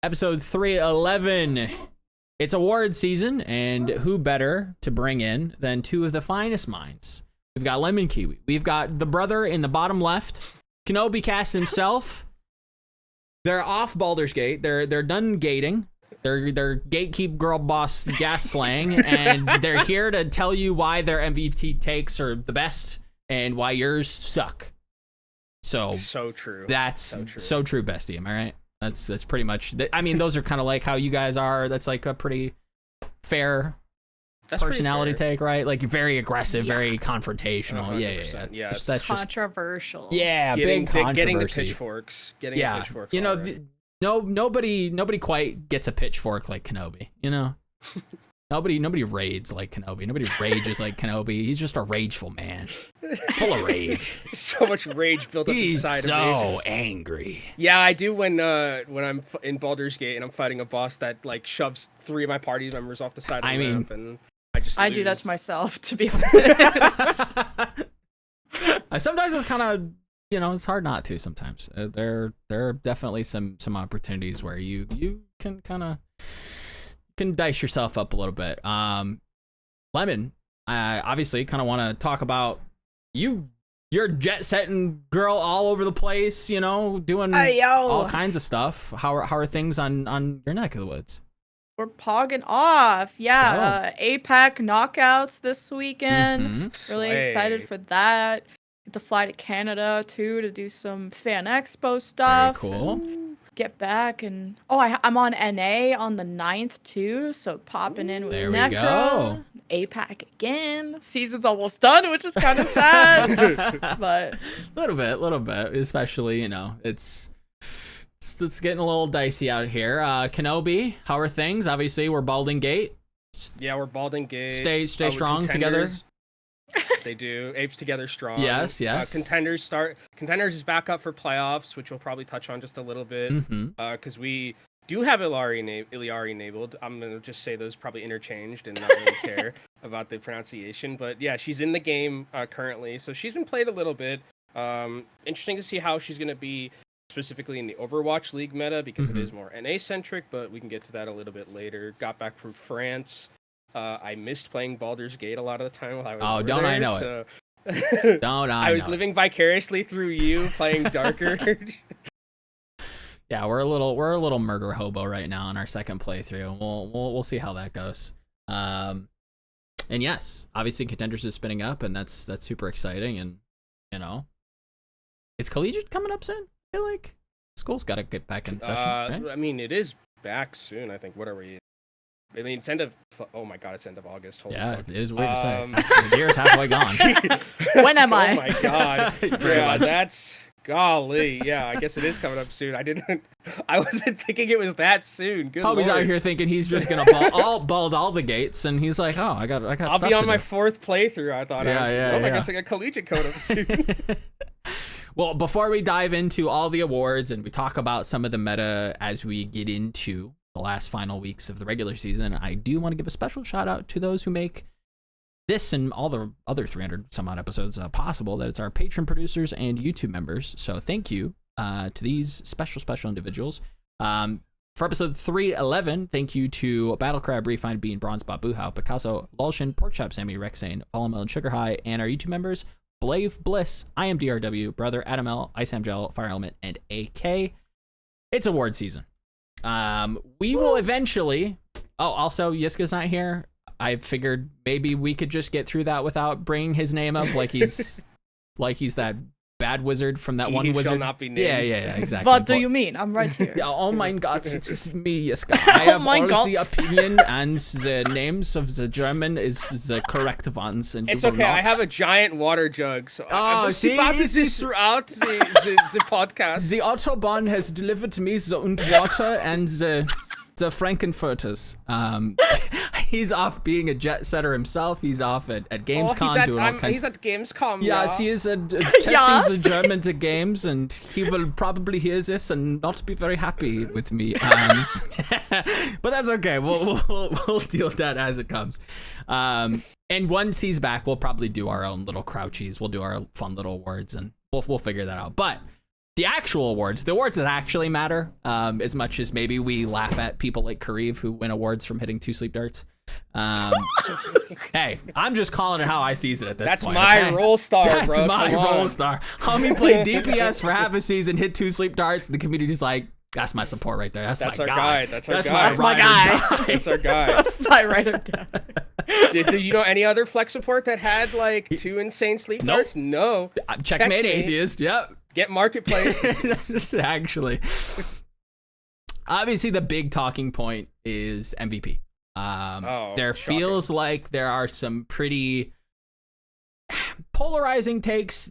Episode 311. It's award season, and who better to bring in than two of the finest minds? We've got LemonKiwi. We've got the brother in the bottom left, Kenobi Cast himself. They're off Baldur's Gate. They're done gating. They're gatekeep girl boss gas slang, and they're here to tell you why their MVP takes are the best and why yours suck. So true. That's so true, bestie. Am I right? That's pretty much. I mean, those are kind of like how you guys are. That's like a pretty fair personality take, right? Like very aggressive, very confrontational. Yeah. That's controversial. Just, big controversy. Getting the pitchforks. You know, nobody quite gets a pitchfork like Kenobi. You know, nobody raids like Kenobi. Nobody rages like Kenobi. He's just a rageful man, full of rage. So much rage built up inside of me. He's so angry. Yeah, I do when I'm in Baldur's Gate and I'm fighting a boss that like shoves 3 of my party members off the side of the ramp, and I do that to myself, to be honest. Sometimes it's kind of, it's hard not to. Sometimes there are definitely some opportunities where you can kind of dice yourself up a little bit. Lemon, I obviously kind of want to talk about you're jet setting girl all over the place, doing all kinds of stuff. How are things on your neck of the woods? We're pogging off. APAC knockouts this weekend. Really excited for that. Get to fly to Canada too to do some fan expo stuff. Very cool. Get back and I'm on NA on the 9th too, so popping in with Necro. APAC again. Season's almost done, which is kind of sad. But little bit, especially it's getting a little dicey out here. Kenobi, how are things? Obviously, we're Balding Gate. Yeah, we're Balding Gate. Stay strong together. They do. Apes together strong. Yes. Contenders is back up for playoffs, which we'll probably touch on just a little bit. Because we do have Iliari enabled. I'm going to just say those probably interchanged and not really care about the pronunciation. But yeah, she's in the game currently. So she's been played a little bit. Interesting to see how she's going to be specifically in the Overwatch League meta, because it is more NA-centric, but we can get to that a little bit later. Got back from France. I missed playing Baldur's Gate a lot of the time while I was over don't there, I know so... it. I was living vicariously through you playing Darker. Yeah, we're a little murder hobo right now in our second playthrough. We'll see how that goes. And yes, obviously Contenders is spinning up, and that's super exciting. And is Collegiate coming up soon? I feel like school's got to get back in session. Right? I mean, it is back soon. I think. What are we? I mean, it's end of. Oh my God, it's end of August. Holy fuck. It is weird to say. The year's halfway gone. When am I? Oh my God. Yeah, that's golly. Yeah, I guess it is coming up soon. I wasn't thinking it was that soon. Good Hobie's Lord. out here thinking he's just gonna bald all the gates, and he's like, oh, I got. I'll be on my 4th playthrough. I thought. I guess I got collegiate code up soon. Well, before we dive into all the awards and we talk about some of the meta as we get into the last final weeks of the regular season, I do want to give a special shout out to those who make this and all the other 300 some odd episodes possible. That it's our patron producers and YouTube members. So thank you to these special individuals. For episode 311, thank you to Battle Crab, Refined Bean, Bronze Bob, Buhau, Picasso, Lulshin, Porkchop, Sammy, Rexane, Volamel, and Sugar High, and our YouTube members, Blave Bliss, I Am DRW, Brother Adam L, Ice Ham Gel, Fire Element, and AK. It's award season. We will eventually. Oh, also Yiska's not here. I figured maybe we could just get through that without bringing his name up, like he's that bad wizard from that one wizard. Shall not be named. Yeah, exactly. What do you mean? I'm right here. Oh my God, it's me, Yiska. I have all the opinion, and the names of the German is the correct ones. And it's okay. I have a giant water jug, so I'm about to this throughout the podcast. The Autobahn has delivered me the water and the Frankenfurters. He's off being a jet setter himself. He's off at Gamescom doing all kinds. He's at Gamescom. Yes, he is testing the German to games, and he will probably hear this and not be very happy with me. But that's okay. We'll deal with that as it comes. And once he's back, we'll probably do our own little Crouchies. We'll do our fun little awards, and we'll figure that out. But the actual awards, the awards that actually matter, as much as maybe we laugh at people like Kareev who win awards from hitting 2 sleep darts. Hey, I'm just calling it how I sees it at this point. That's my okay? role star, That's bro. my role star. Homie played DPS for half a season, hit 2 sleep darts, and the community's like, that's my support right there. That's my guy. That's our That's guy. That's my guy. That's our guy. That's my right of death. Did you know any other flex support that had like 2 insane sleep darts? No. Checkmate Atheist. Yep. Get Marketplace. Actually. Obviously, the big talking point is MVP. There shocking. feels like there are some pretty polarizing takes.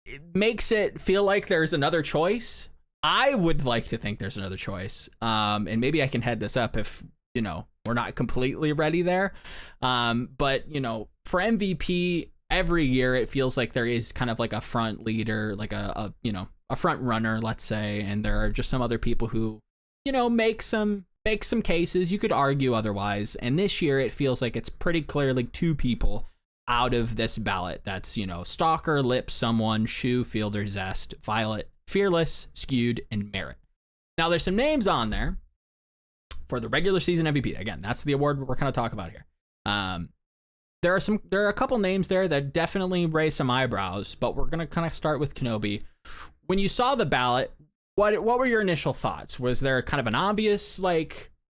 It makes it feel like there's another choice. I would like to think there's another choice. And maybe I can head this up if, we're not completely ready there. But, for MVP, every year it feels like there is kind of like a front leader, like a front runner, let's say. And there are just some other people who, make some cases. You could argue otherwise. And this year it feels like it's pretty clearly 2 people out of this ballot. That's, Stalker, Lip, Someone, Shu, Fielder, Zest, Violet, Fearless, Skewed, and Merit. Now, there's some names on there for the regular season MVP. Again, that's the award we're kind of talking about here. There are a couple names there that definitely raise some eyebrows, but we're gonna kind of start with Kenobi. When you saw the ballot, what were your initial thoughts? Was there kind of an obvious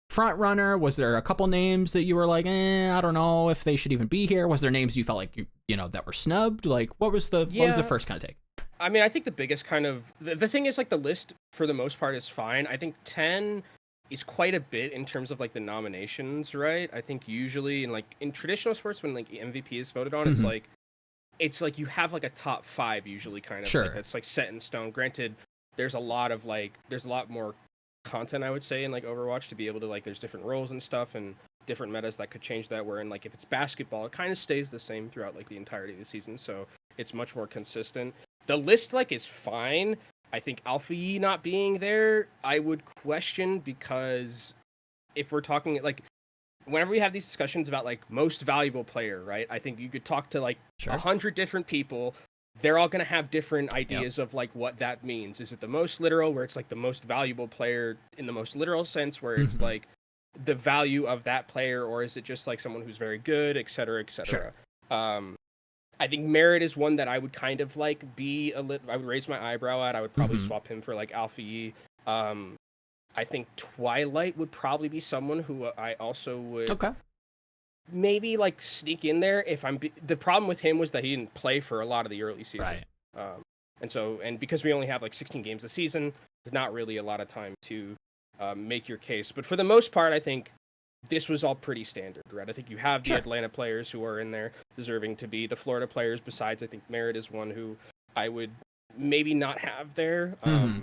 front runner? Was there a couple names that you were like, I don't know if they should even be here? Was there names you felt like that were snubbed? What was the first kind of take? I mean, I think the biggest kind of the thing is the list for the most part is fine. I think 10 is quite a bit in terms of the nominations, right? I think usually in traditional sports when MVP is voted on, mm-hmm. it's like you have a top 5 usually kind of sure. That's set in stone. Granted, there's a lot more content, I would say, in Overwatch to be able to there's different roles and stuff and different metas that could change that, wherein if it's basketball, it kind of stays the same throughout the entirety of the season, so it's much more consistent. The list is fine. I think Alpha Yi not being there, I would question, because if we're talking whenever we have these discussions about most valuable player, right? I think you could talk to 100 different people. They're all going to have different ideas of what that means. Is it the most literal, where it's the most valuable player in the most literal sense, where it's mm-hmm. the value of that player, or is it just someone who's very good, et cetera, et cetera? Sure. I think Merit is one that I would kind of I would raise my eyebrow at. I would probably mm-hmm. swap him for Alpha Yi. I think Twilight would probably be someone who I also would maybe sneak in there if the problem with him was that he didn't play for a lot of the early season. Right. And because we only have 16 games a season, there's not really a lot of time to make your case. But for the most part, I think this was all pretty standard, right? I think you have the Atlanta players who are in there deserving to be. The Florida players, besides, I think Merit is one who I would maybe not have there. Mm-hmm.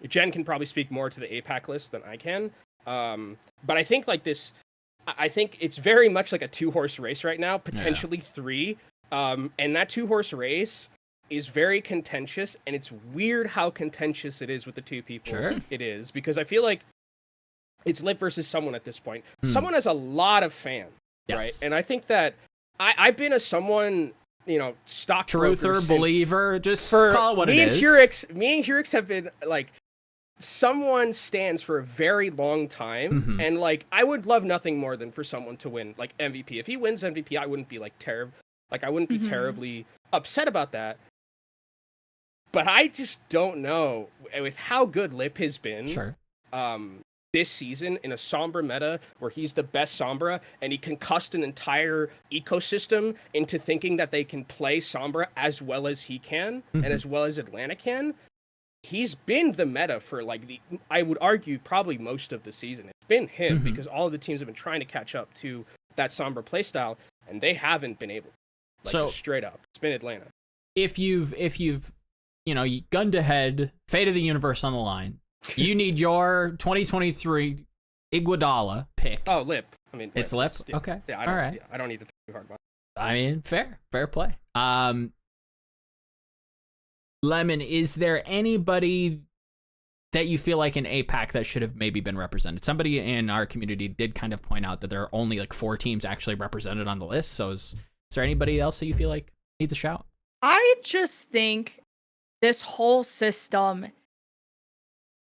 Jen can probably speak more to the APAC list than I can. But I think I think it's very much a 2-horse race right now, potentially 3. And that 2-horse race is very contentious, and it's weird how contentious it is with the 2 people. Sure. It is, because I feel like it's Lip versus Someone at this point. Someone has a lot of fans, right? And I think that I've been a Someone, stock truther, believer, just call it what it is. Me and Hurix have been Someone stands for a very long time, mm-hmm. and I would love nothing more than for Someone to win MVP. If he wins MVP, I wouldn't be I wouldn't be mm-hmm. terribly upset about that. But I just don't know with how good Lip has been. Sure. This season in a Sombra meta where he's the best Sombra and he concussed an entire ecosystem into thinking that they can play Sombra as well as he can mm-hmm. and as well as Atlanta can. He's been the meta for I would argue probably most of the season. It's been him mm-hmm. because all of the teams have been trying to catch up to that Sombra playstyle and they haven't been able. Just straight up, it's been Atlanta. If you've you gunned ahead, fate of the universe on the line. You need your 2023 Iguodala pick. Oh, Lip. I mean, it's Lip. Yeah. Okay. Yeah, all right. I don't need to think too hard about it. I mean, fair play. Lemon, is there anybody that you feel like in APAC that should have maybe been represented? Somebody in our community did kind of point out that there are only 4 teams actually represented on the list. So is there anybody else that you feel like needs a shout? I just think this whole system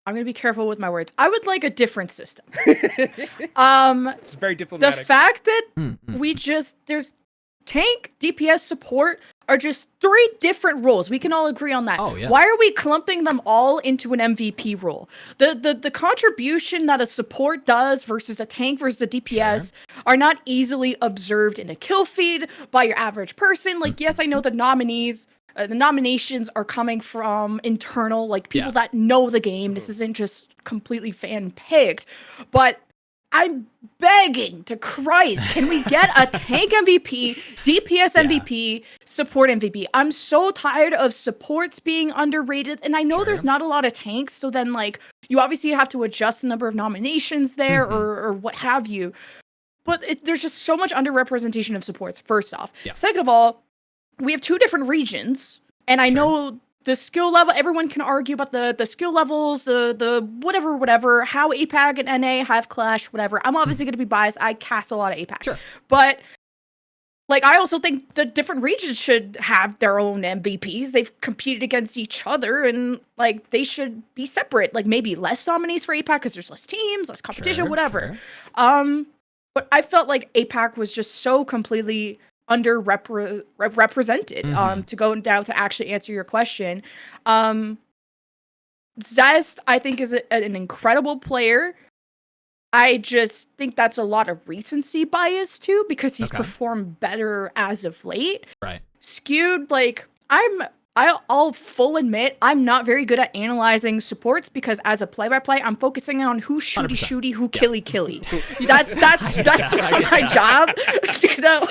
I'm gonna be careful with my words. I would like a different system. It's very diplomatic. The fact that there's tank, DPS, support are just 3 different roles. We can all agree on that. Oh, yeah. Why are we clumping them all into an MVP role? The contribution that a support does versus a tank versus a DPS are not easily observed in a kill feed by your average person. Like, yes, I know the nominations are coming from internal, like people that know the game. This isn't just completely fan picked, but I'm begging to Christ, can we get a tank MVP, DPS MVP, support MVP? I'm so tired of supports being underrated, and I know there's not a lot of tanks, so then like you obviously have to adjust the number of nominations there or what have you. But there's just so much underrepresentation of supports, first off. Second of all, we have 2 different regions, and I know the skill level, everyone can argue about the skill levels, the whatever, how APAC and NA have clashed, whatever. I'm obviously going to be biased. I cast a lot of APAC. Sure. But, like, I also think the different regions should have their own MVPs. They've competed against each other, and, like, they should be separate. Like, maybe less nominees for APAC because there's less teams, less competition, whatever. But I felt like APAC was just so completely underrepresented. To go down to actually answer your question, Zest I think is an incredible player. I just think that's a lot of recency bias too, because he's performed better as of late. Right. Skewed, like I'll full admit I'm not very good at analyzing supports because as a play-by-play, I'm focusing on who shooty, who killy. That's my job, you know.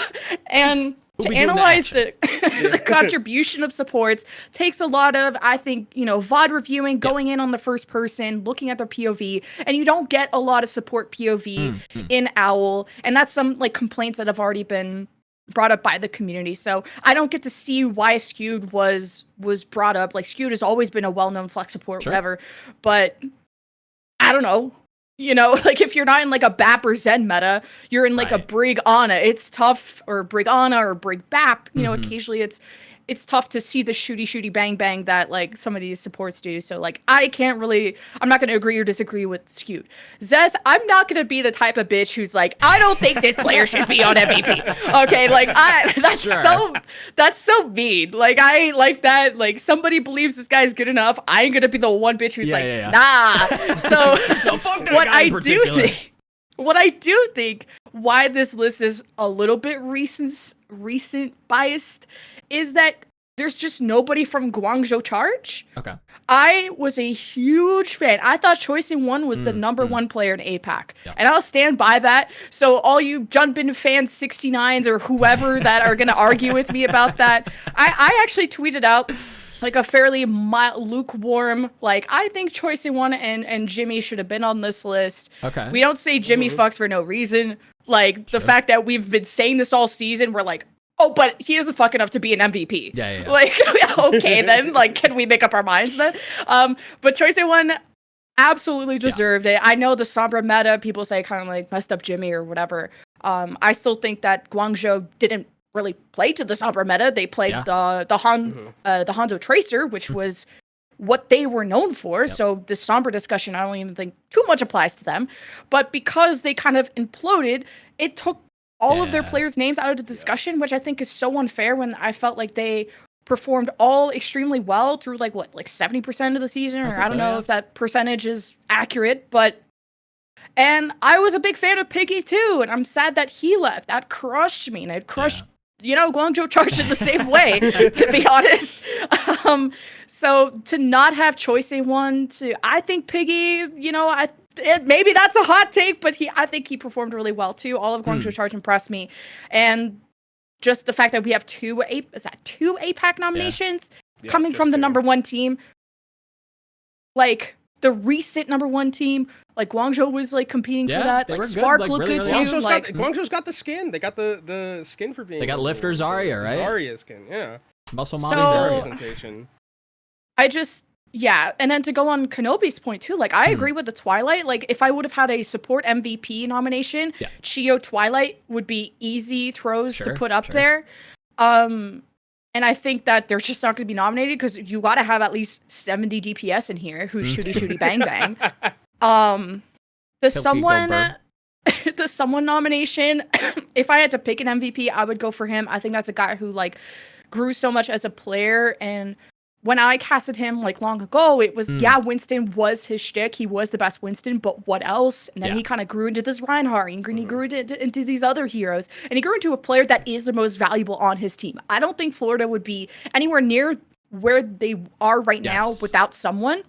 And to analyze the contribution of supports takes a lot of, I think, you know, VOD reviewing, going in on the first person, looking at their POV, and you don't get a lot of support POV in OWL, and that's some like complaints that have already been brought up by the community. So I don't get to see why Skewed was brought up. Like, Skewed has always been a well-known flex support, whatever. But I don't know. You know, like if you're not in like a BAP or Zen meta, you're in like a Brig Ana. It's tough, or Brig Ana or Brig BAP. You know, occasionally it's tough to see the shooty bang bang that like some of these supports do. So like I'm not going to agree or disagree with Skewed. Zez, I'm not going to be the type of bitch who's like, I don't think this player should be on MVP. Okay, like that's so mean. Like I like that. Like somebody believes this guy's good enough. I ain't going to be the one bitch who's nah. So no, fuck that guy in particular. What I do think why this list is a little bit recent biased is that there's just nobody from Guangzhou Charge. Okay. I was a huge fan. I thought Choicing1 was the number 1 player in APAC. Yep. And I'll stand by that. So all you Junbin fans 69s or whoever that are going to argue with me about that, I actually tweeted out like a fairly lukewarm, like, I think Choicing1 and Jimmy should have been on this list. Okay. We don't say Jimmy fucks for no reason. Like, the fact that we've been saying this all season, we're like, oh, but he doesn't fuck enough to be an MVP. Yeah. Like, okay, then, like, can we make up our minds then? But Choicing1 absolutely deserved it. I know the Sombra meta, people say kind of like messed up Jimmy or whatever. I still think that Guangzhou didn't really play to the Sombra meta. They played the Hanzo Tracer, which was what they were known for. So the Sombra discussion, I don't even think too much applies to them. But because they kind of imploded, it took all of their players' names out of the discussion, which I think is so unfair when I felt like they performed all extremely well through like 70% of the season, or I don't know if that percentage is accurate, and I was a big fan of Piggy too, and I'm sad that he left. That crushed me, and it crushed, Guangzhou Charge in the same way, to be honest. So to not have Choicing1, I think Piggy, maybe that's a hot take, but I think he performed really well too. All of Guangzhou Charge impressed me, and just the fact that we have two APAC nominations coming from the number 1 team, like the recent number 1 team, like Guangzhou was like competing for that. Like Spark looked good too. Guangzou's got the skin. They got the skin for being. They got Lifter Zarya, right? Zarya skin, Muscle Mommy Zarya representation. And then to go on Kenobi's point too, like I agree with the Twilight. Like if I would have had a support MVP nomination, Chio Twilight would be easy throws to put up there. And I think that they're just not going to be nominated because you got to have at least 70 DPS in here who's shooty bang bang. The someone nomination, if I had to pick an MVP, I would go for him. I think that's a guy who like grew so much as a player, and when I casted him like long ago, it was Winston was his shtick. He was the best Winston, but what else? And then he kind of grew into this Reinhardt, and he grew into these other heroes, and he grew into a player that is the most valuable on his team. I don't think Florida would be anywhere near where they are right now without someone.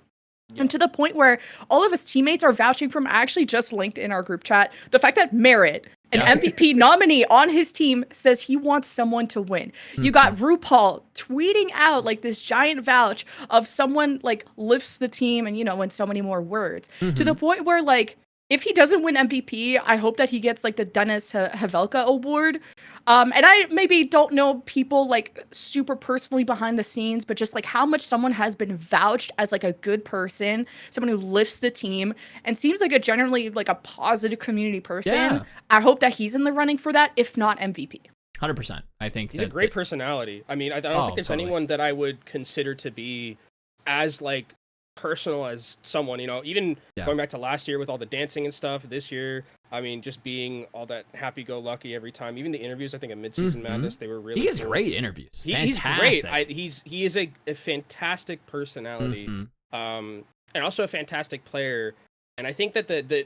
Yeah. And to the point where all of his teammates are vouching for him. I actually just linked in our group chat the fact that Merritt, an MVP nominee on his team, says he wants someone to win. You got RuPaul tweeting out like this giant vouch of someone like lifts the team and, in so many more words. To the point where like, if he doesn't win MVP, I hope that he gets like the Dennis Hawelka award. And I maybe don't know people like super personally behind the scenes, but just like how much someone has been vouched as like a good person, someone who lifts the team and seems like a generally like a positive community person. Yeah. I hope that he's in the running for that, if not MVP. 100%. I think he's a great personality. I mean, I don't think there's anyone that I would consider to be as like personal as someone, even going back to last year with all the dancing and stuff, this year, I mean, just being all that happy-go-lucky every time. Even the intervieds, I think at Mid-Season Madness, they were really He has great interviews. He's great. He is a fantastic personality, and also a fantastic player. And I think that the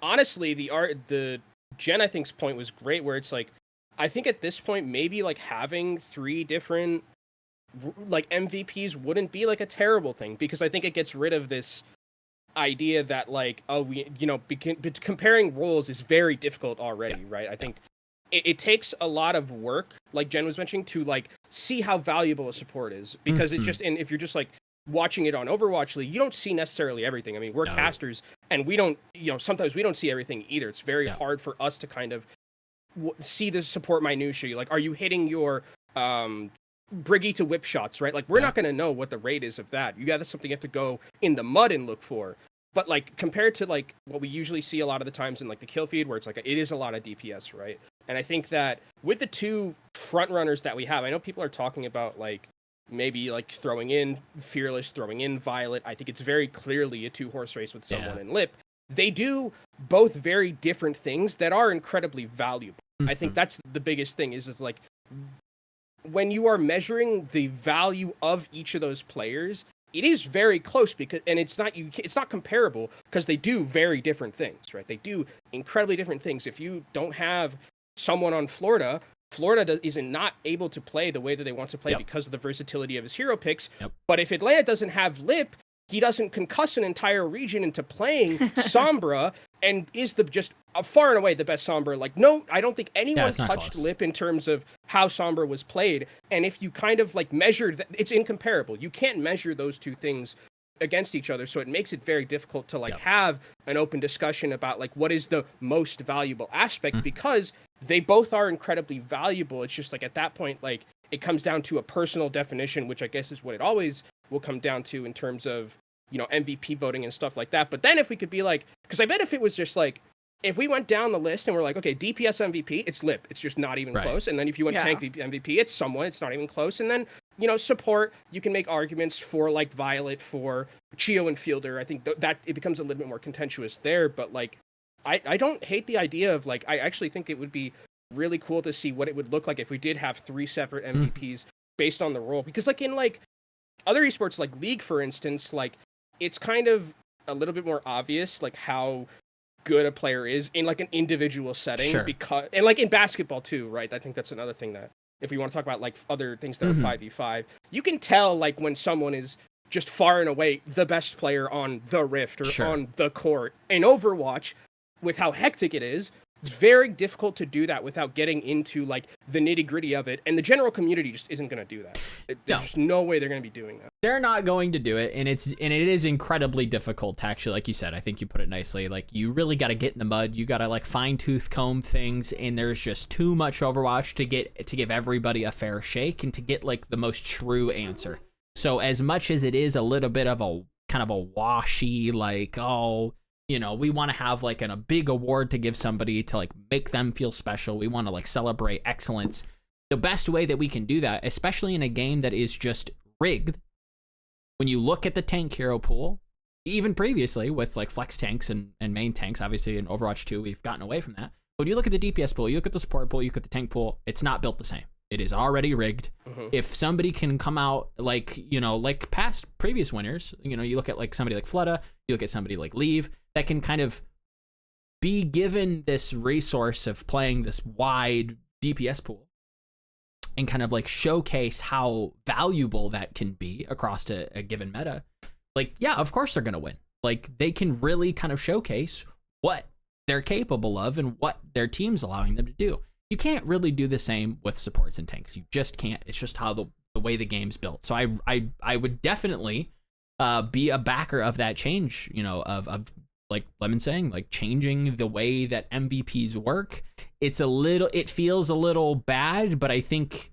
honestly, the Jen, I think's point was great, where it's like, I think at this point, maybe like having 3 different like MVPs wouldn't be like a terrible thing, because I think it gets rid of this idea that like, comparing roles is very difficult already, right? I think it takes a lot of work, like Jen was mentioning, to like see how valuable a support is, because it just, and if you're just like watching it on Overwatch League, you don't see necessarily everything. I mean, we're casters, and we don't, sometimes we don't see everything either. It's very hard for us to kind of see the support minutiae. Like, are you hitting your Briggy to whip shots, right? Like, we're not going to know what the rate is of that. That's something you have to go in the mud and look for. But like, compared to like what we usually see a lot of the times in like the kill feed, where it's like it is a lot of DPS, right? And I think that with the 2 front runners that we have, I know people are talking about like maybe like throwing in Fearless, throwing in Violet. I think it's very clearly a 2-horse race with someone in Lip. They do both very different things that are incredibly valuable. I think that's the biggest thing is like, when you are measuring the value of each of those players, it is very close, because, and it's not comparable, because they do very different things, right? They do incredibly different things. If you don't have someone on Florida isn't not able to play the way that they want to play because of the versatility of his hero picks. But if Atlanta doesn't have Lip, he doesn't concuss an entire region into playing Sombra, and is just far and away the best Sombra. Like, no, I don't think anyone touched Lip in terms of how Sombra was played. And if you kind of like measure that, it's incomparable. You can't measure those 2 things against each other, so it makes it very difficult to like have an open discussion about like what is the most valuable aspect, because they both are incredibly valuable. It's just like at that point, like it comes down to a personal definition, which I guess is what it always will come down to in terms of MVP voting and stuff like that. But then if we could be like, because I bet if it was just like, if we went down the list and we're like, okay, DPS MVP, it's Lip, it's just not even close. And then if you went tank MVP, it's someone, it's not even close. And then, support, you can make arguments for like Violet, for Chio and Fielder. I think that it becomes a little bit more contentious there. But like, I don't hate the idea of like, I actually think it would be really cool to see what it would look like if we did have 3 separate MVPs based on the role. Because like in like other esports, like League, for instance, like it's kind of a little bit more obvious like how good a player is in like an individual setting, because, and like in basketball too, right? I think that's another thing that if we want to talk about like other things that are 5v5, you can tell like when someone is just far and away the best player on the Rift or on the court. In Overwatch, with how hectic it is, it's very difficult to do that without getting into like the nitty gritty of it, and the general community just isn't going to do that. There's no way they're going to be doing that. They're not going to do it, and it is incredibly difficult to actually, like you said, I think you put it nicely. Like, you really got to get in the mud. You got to like fine tooth comb things, and there's just too much Overwatch to give everybody a fair shake and to get like the most true answer. So as much as it is a little bit of a kind of a washy, like, we want to have like a big award to give somebody to like make them feel special. We want to like celebrate excellence. the best way that we can do that, especially in a game that is just rigged, when you look at the tank hero pool, even previously with like flex tanks and main tanks, obviously in Overwatch 2, we've gotten away from that. But when you look at the DPS pool, you look at the support pool, you look at the tank pool, it's not built the same. It is already rigged. If somebody can come out like, you know, like past previous winners, you know, you look at like somebody like Flutta, you look at somebody like Leave, that can kind of be given this resource of playing this wide DPS pool and kind of like showcase how valuable that can be across a given meta. Like, yeah, of course they're going to win. Like, they can really kind of showcase what they're capable of and what their team's allowing them to do. You can't really do the same with supports and tanks. You just can't. It's just how the way the game's built. So I would definitely be a backer of that change, you know, of like Lemon saying, like changing the way that MVPs work. It feels a little bad, but I think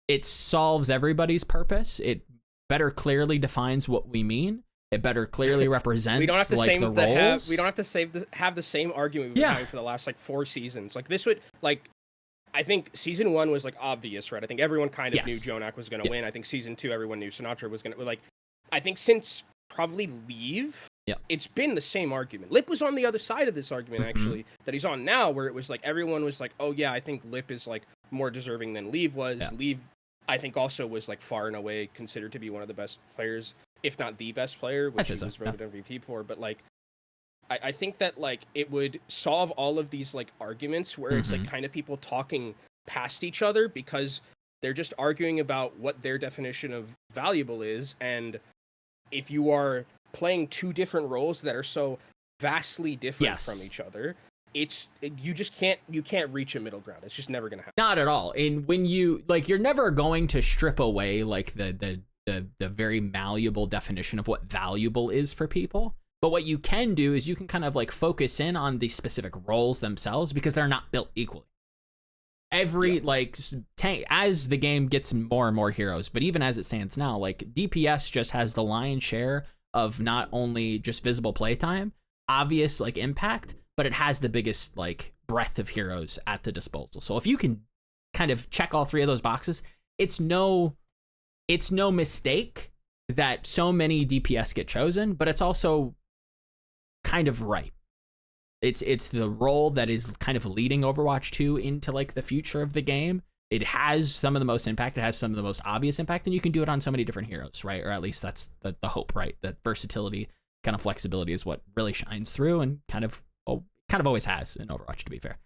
it solves everybody's purpose. It better clearly defines what we mean. It better clearly represents we don't have to like the roles. we don't have to have the same argument we've been having for the last like 4 seasons. Like this would like, I think season 1 was like obvious, right? I think everyone kind of knew Jonak was going to win. I think season 2, everyone knew Sinatra was going to like. I think since probably Leave, it's been the same argument. Lip was on the other side of this argument actually that he's on now, where it was like everyone was like, oh yeah, I think Lip is like more deserving than Leave was. Leave, I think also was like far and away considered to be one of the best players, if not the best player, which he was voted MVP for. But like, I think that like it would solve all of these like arguments where it's like kind of people talking past each other because they're just arguing about what their definition of valuable is. And if you are playing 2 different roles that are so vastly different from each other, you can't reach a middle ground. It's just never gonna happen. Not at all. And when you like, you're never going to strip away like the very malleable definition of what valuable is for people. But what you can do is you can kind of like focus in on the specific roles themselves because they're not built equally. Every like tank, as the game gets more and more heroes, but even as it stands now, like DPS just has the lion's share of not only just visible playtime, obvious like impact, but it has the biggest like breadth of heroes at the disposal. So if you can kind of check all 3 of those boxes, it's no mistake that so many DPS get chosen, but it's also kind of right. It's the role that is kind of leading Overwatch 2 into like the future of the game. It has some of the most impact. It has some of the most obvious impact, and you can do it on so many different heroes, right? Or at least that's the hope, right? That versatility, kind of flexibility is what really shines through and kind of always has in Overwatch, to be fair.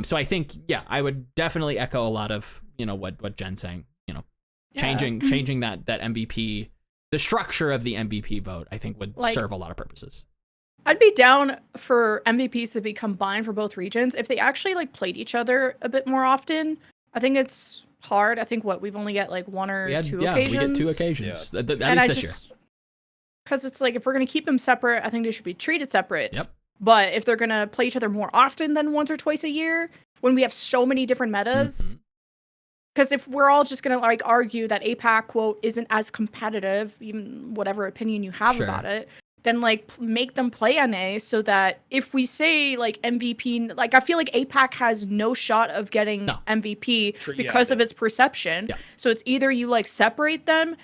So I think, I would definitely echo a lot of, you know, what Jen's saying, you know, changing that MVP, the structure of the MVP vote, I think would serve a lot of purposes. I'd be down for MVPs to be combined for both regions if they actually like played each other a bit more often. I think it's hard. I think we've only get like 1 or 2 occasions. We get 2 occasions. At least this year. Because it's like if we're gonna keep them separate, I think they should be treated separate. Yep. But if they're gonna play each other more often than once or twice a year, when we have so many different metas, because if we're all just gonna like argue that APAC quote isn't as competitive, even whatever opinion you have about it, then like make them play NA so that if we say like MVP, like I feel like APAC has no shot of getting MVP because of its perception. Yeah. So it's either you like separate them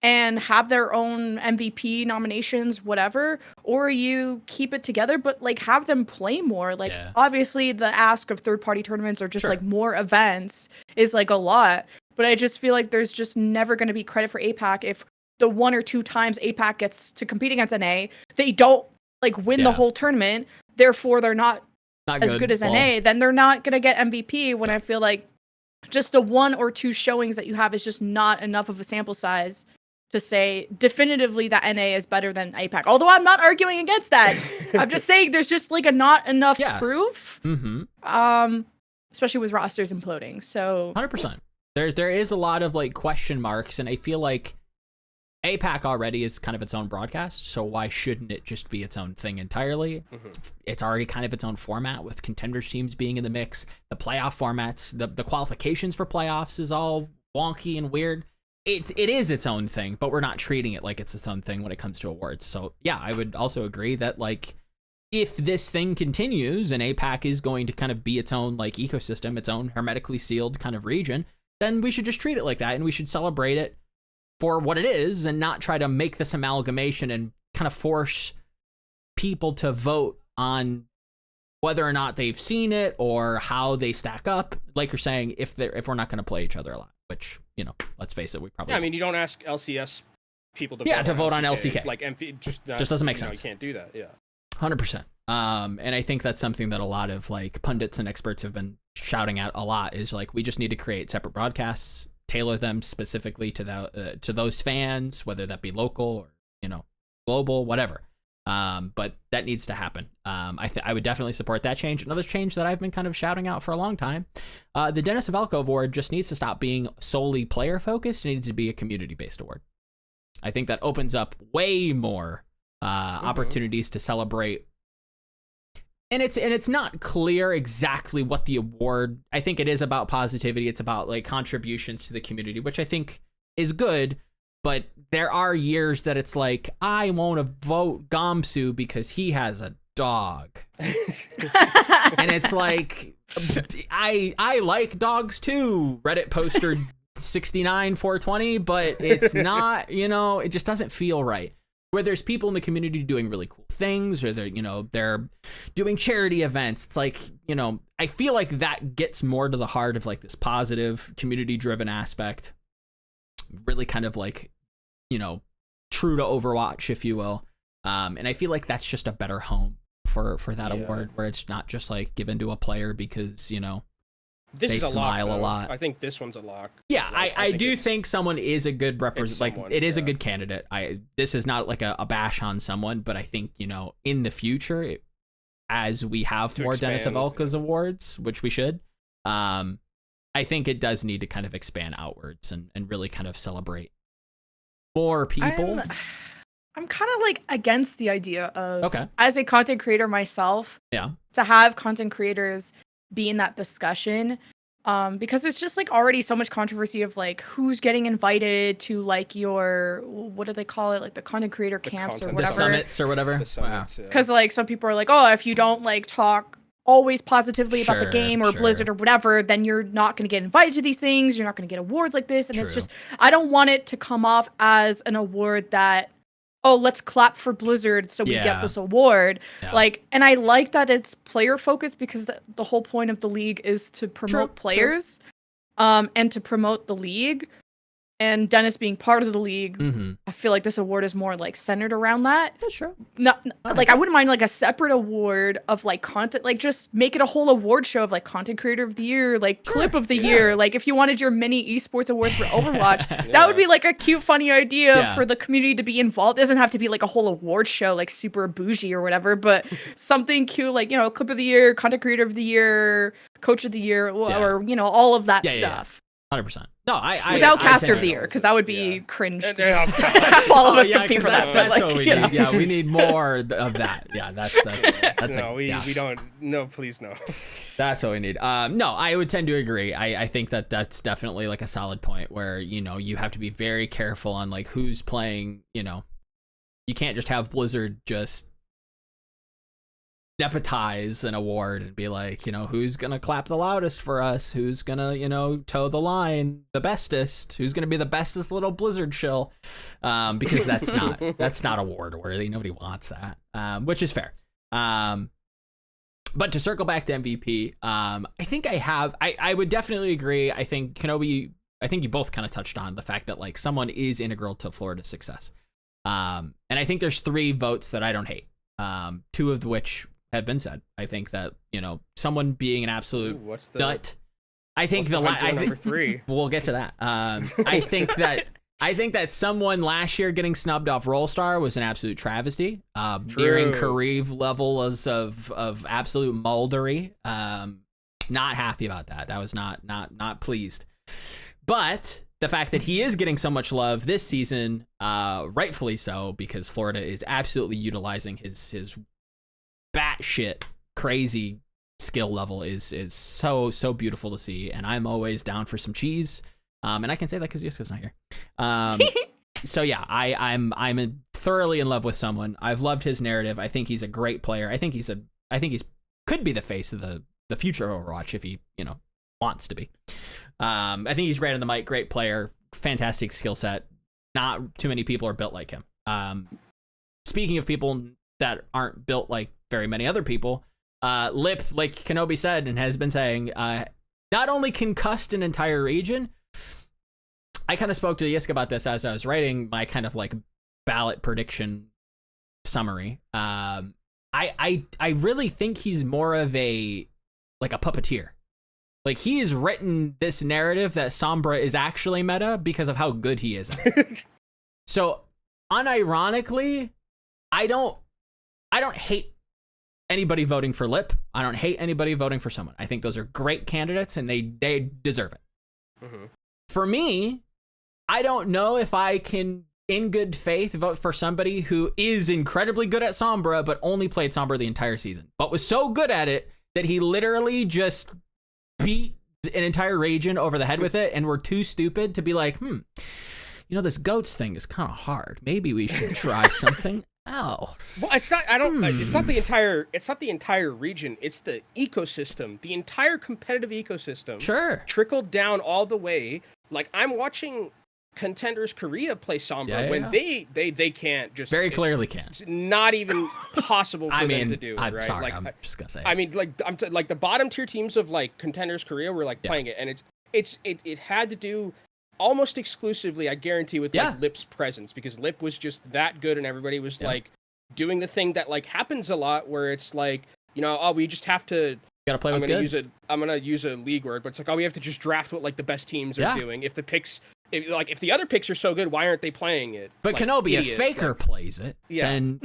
and have their own MVP nominations, whatever, or you keep it together, but like have them play more. Like obviously the ask of third-party tournaments or just like more events is like a lot, but I just feel like there's just never going to be credit for APAC if the 1 or 2 times APAC gets to compete against NA, they don't like win the whole tournament. Therefore, they're not as good as NA. Then they're not going to get MVP when I feel like just the 1 or 2 showings that you have is just not enough of a sample size to say definitively that NA is better than APAC. Although I'm not arguing against that. I'm just saying there's just like not enough proof. Especially with rosters imploding. So 100%. There is a lot of like question marks, and I feel like APAC already is kind of its own broadcast, so why shouldn't it just be its own thing entirely? It's already kind of its own format with contenders teams being in the mix. The playoff formats, the qualifications for playoffs is all wonky and weird. It is its own thing, but we're not treating it like it's its own thing when it comes to awards. So yeah, I would also agree that like if this thing continues and APAC is going to kind of be its own like ecosystem, its own hermetically sealed kind of region, then we should just treat it like that, and we should celebrate it for what it is and not try to make this amalgamation and kind of force people to vote on whether or not they've seen it or how they stack up. Like you're saying, if we're not going to play each other a lot, which, you know, let's face it, we probably. Yeah, I mean, you don't ask LCS people to vote on LCK. Like, just doesn't make sense. You can't do that. Yeah. 100%. And I think that's something that a lot of like pundits and experts have been shouting at a lot, is like, we just need to create separate broadcasts, tailor them specifically to those fans, whether that be local or, you know, global, whatever. But that needs to happen. I would definitely support that change. Another change that I've been kind of shouting out for a long time, the Dennis Hawelka award just needs to stop being solely player focused. It needs to be a community based award. I think that opens up way more opportunities to celebrate. And it's not clear exactly what the award. I think it is about positivity. It's about like contributions to the community, which I think is good. But there are years that it's like, I want to vote Gamsu because he has a dog. And it's like, I like dogs too, Reddit poster 69420, but it's not, you know, it just doesn't feel right. Where there's people in the community doing really cool things, or they're doing charity events. It's like, you know, I feel like that gets more to the heart of like this positive community driven aspect. Really kind of like, you know, true to Overwatch, if you will. And I feel like that's just a better home for that award, where it's not just like given to a player because, you know, they smile a lot. I think this one's a lock. Yeah, like, I do think someone is a good representative. Like, it is a good candidate. This is not like a bash on someone, but I think, you know, in the future, as we have more Dennis Hawelka's awards, which we should, I think it does need to kind of expand outwards and really kind of celebrate more people. I'm kind of like against the idea of, okay, as a content creator myself, to have content creators be in that discussion, because there's just like already so much controversy of like who's getting invited to like your, what do they call it, like the content creator camps or whatever, the summits or whatever. Because like some people are like, oh, if you don't like talk always positively about the game or Blizzard or whatever, then you're not going to get invited to these things, you're not going to get awards like this. And it's just, I don't want it to come off as an award that, oh, let's clap for Blizzard so we get this award. Like, and I like that it's player focused, because the whole point of the league is to promote players and to promote the league. And Dennis being part of the league, I feel like this award is more like centered around that. That's true. Not like, I wouldn't mind like a separate award of like content, like just make it a whole award show of like content creator of the year, like clip of the year. Like if you wanted your mini esports awards for Overwatch, that would be like a cute, funny idea for the community to be involved. It doesn't have to be like a whole award show, like super bougie or whatever, but something cute, like, you know, clip of the year, content creator of the year, coach of the year, or you know, all of that stuff. 100%. No, I without caster of the year, because that would be cringe. All of us compete for that. That's what we need. Yeah, we need more of that. Yeah, that's no, we don't. No, please no. That's what we need. No, I would tend to agree. I think that's definitely like a solid point where, you know, you have to be very careful on like who's playing. You know, you can't just have Blizzard just deputize an award and be like, you know, who's gonna clap the loudest for us, who's gonna, you know, toe the line the bestest, who's gonna be the bestest little Blizzard shill, because that's not award worthy. Nobody wants that, which is fair. But to circle back to MVP, I think I would definitely agree. I think Kenobi, I think you both kind of touched on the fact that like someone is integral to Florida's success, and I think there's 3 votes that I don't hate, 2 of which have been said. I think that, you know, someone being an absolute nut. I think number 3. We'll get to that. I think that someone last year getting snubbed off Roll Star was an absolute travesty. Nearing Kareev levels of absolute moldery. Not happy about that. That was not pleased. But the fact that he is getting so much love this season, rightfully so, because Florida is absolutely utilizing his batshit crazy skill level is so beautiful to see, and I'm always down for some cheese. And I can say that because Yiska's not here. So yeah, I'm thoroughly in love with someone. I've loved his narrative. I think he's a great player. I think he's could be the face of the future of Overwatch if he, wants to be. I think he's right on the mic, great player, fantastic skill set. Not too many people are built like him. Speaking of people that aren't built like very many other people, Lip, like Kenobi said and has been saying, not only concussed an entire region. I kind of spoke to Yiska about this as I was writing my kind of like ballot prediction summary. I really think he's more of a puppeteer. Like, he's written this narrative that Sombra is actually meta because of how good he is at it. So, unironically, I don't hate anybody voting for Lip. I don't hate anybody voting for someone. I think those are great candidates and they deserve it. Mm-hmm. For me, I don't know if I can, in good faith, vote for somebody who is incredibly good at Sombra, but only played Sombra the entire season, but was so good at it that he literally just beat an entire region over the head with it, and we're too stupid to be like, this goats thing is kind of hard. Maybe we should try something else. Well, it's not. It's not the entire. It's not the entire region. It's the ecosystem. The entire competitive ecosystem. Sure. Trickled down all the way. Like, I'm watching Contenders Korea play Sombra when they can't just clearly can't. It's not even possible for them to do. I'm right? sorry, I'm just gonna say. I mean, like the bottom tier teams of like Contenders Korea were like playing it, and it had to do almost exclusively, I guarantee, with like Lip's presence, because Lip was just that good, and everybody was like doing the thing that like happens a lot, where it's like, we just have to. Gotta play what's good. I'm gonna use a league word, but it's like, we have to just draft what like the best teams are doing. If the picks. If the other picks are so good, why aren't they playing it? But like, Kenobi, if Faker plays it, then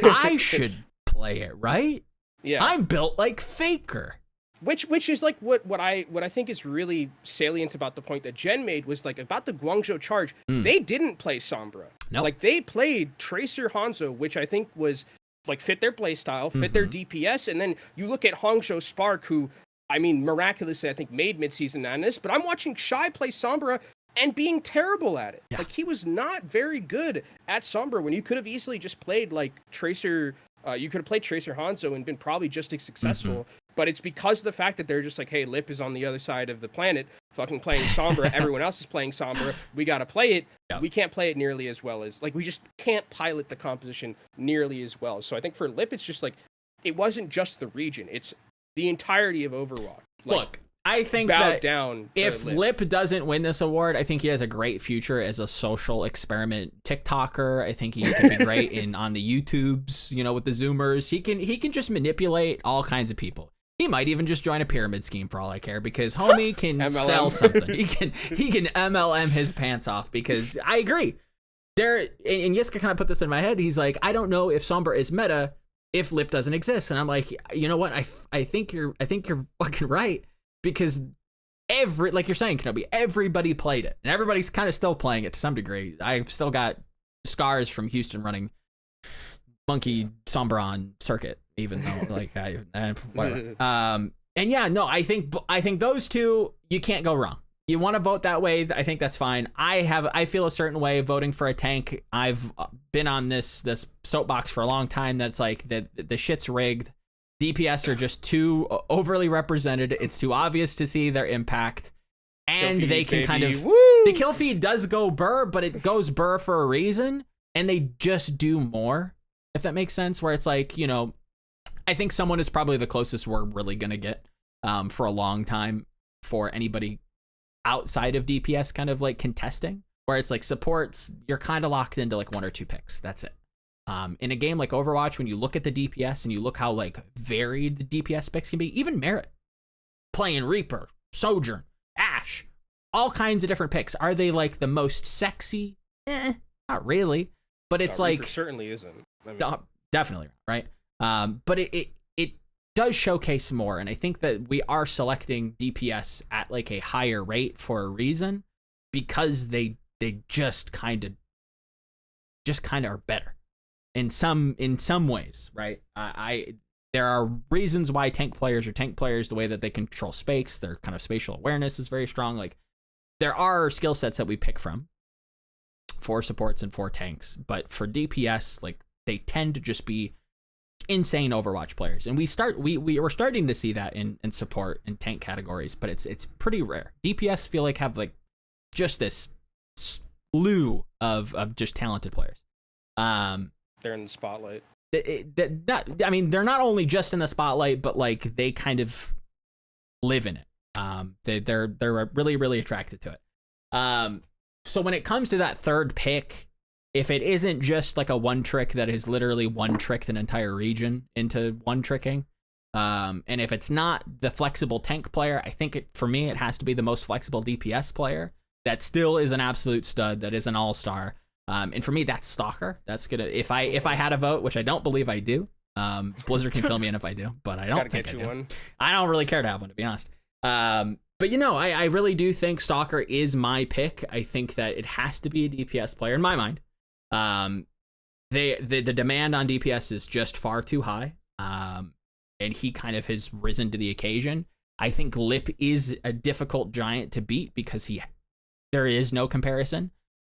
I should play it, right? Yeah, I'm built like Faker. Which is like what I think is really salient about the point that Jen made was like about the Guangzhou Charge. They didn't play Sombra. Nope. Like, they played Tracer Hanzo, which I think was like fit their playstyle, fit their DPS, and then you look at Hangzhou Spark, who, I mean, miraculously I think made midseason madness. But I'm watching Shy play Sombra and being terrible at it. Yeah. Like, he was not very good at Sombra when you could have easily just played like Tracer. You could have played Tracer Hanzo and been probably just as successful. But it's because of the fact that they're just like, hey, Lip is on the other side of the planet fucking playing Sombra. Everyone else is playing Sombra. We got to play it. Yeah. We can't play it nearly as well as, like, we just can't pilot the composition nearly as well. So I think for Lip, it's just like, it wasn't just the region. It's the entirety of Overwatch. Like, look, I think that if Lip doesn't win this award, I think he has a great future as a social experiment TikToker. I think he can be great on the YouTubes, with the Zoomers. He can just manipulate all kinds of people. He might even just join a pyramid scheme for all I care, because homie can sell something. He can MLM his pants off, because I agree. And Yiska kind of put this in my head. He's like, I don't know if Sombra is meta if Lip doesn't exist. And I'm like, you know what? I think you're fucking right. Because like you're saying, Kenobi, everybody played it, and everybody's kind of still playing it to some degree. I've still got scars from Houston running Monkey Sombra on circuit, even though like whatever. And yeah, no, I think those two, you can't go wrong. You want to vote that way, I think that's fine. I feel a certain way voting for a tank. I've been on this soapbox for a long time. That's like the shit's rigged. DPS are just too overly represented. It's too obvious to see their impact. And they can kind of... Woo! The kill feed does go burr, but it goes burr for a reason. And they just do more, if that makes sense. Where it's like, I think someone is probably the closest we're really going to get for a long time for anybody outside of DPS kind of like contesting. Where it's like supports, you're kind of locked into like one or two picks. That's it. In a game like Overwatch, when you look at the DPS and you look how like varied the DPS picks can be, even Merit playing Reaper, Sojourn, Ashe, all kinds of different picks. Are they like the most sexy? Not really. But it's like Reaper certainly isn't. I mean, definitely right. But it does showcase more, and I think that we are selecting DPS at like a higher rate for a reason, because they just kind of are better. In some ways, right? There are reasons why tank players are tank players, the way that they control space, their kind of spatial awareness is very strong. Like, there are skill sets that we pick from. 4 supports, and 4 tanks. But for DPS, like, they tend to just be insane Overwatch players, and we're starting to see that in support and tank categories, but it's pretty rare. DPS feel like have like just this slew of just talented players. They're in the spotlight. They're not only just in the spotlight, but like they kind of live in it. They're really, really attracted to it. So when it comes to that third pick, if it isn't just like a one trick that is literally one tricked an entire region into one tricking, and if it's not the flexible tank player, I think for me it has to be the most flexible DPS player that still is an absolute stud, that is an all-star. And for me, that's Stalker. That's gonna, if I had a vote, which I don't believe I do. Blizzard can fill me in if I do, but I don't think I do. One. I don't really care to have one, to be honest. But I really do think Stalker is my pick. I think that it has to be a DPS player in my mind. The demand on DPS is just far too high. And he kind of has risen to the occasion. I think Lip is a difficult giant to beat because there is no comparison.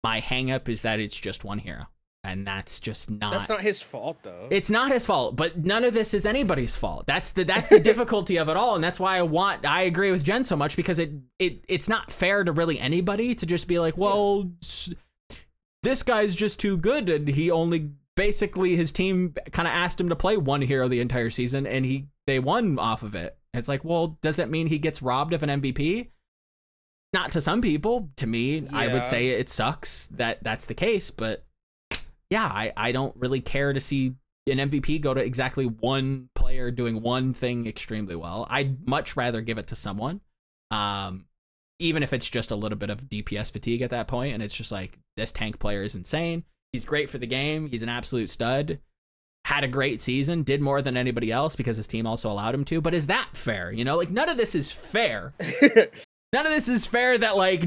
My hang up is that it's just one hero. And that's just not... That's not his fault, though. It's not his fault, but none of this is anybody's fault. That's the difficulty of it all, and that's why I agree with Jen so much, because it's not fair to really anybody to just be like, well, this guy's just too good, and he only... Basically, his team kind of asked him to play one hero the entire season, and they won off of it. It's like, well, does that mean he gets robbed of an MVP? Not to some people. To me, I would say it sucks that that's the case, but... Yeah, I don't really care to see an MVP go to exactly one player doing one thing extremely well. I'd much rather give it to someone, even if it's just a little bit of DPS fatigue at that point, and it's just like, this tank player is insane. He's great for the game. He's an absolute stud. Had a great season. Did more than anybody else because his team also allowed him to. But is that fair? Like, none of this is fair. None of this is fair that, like,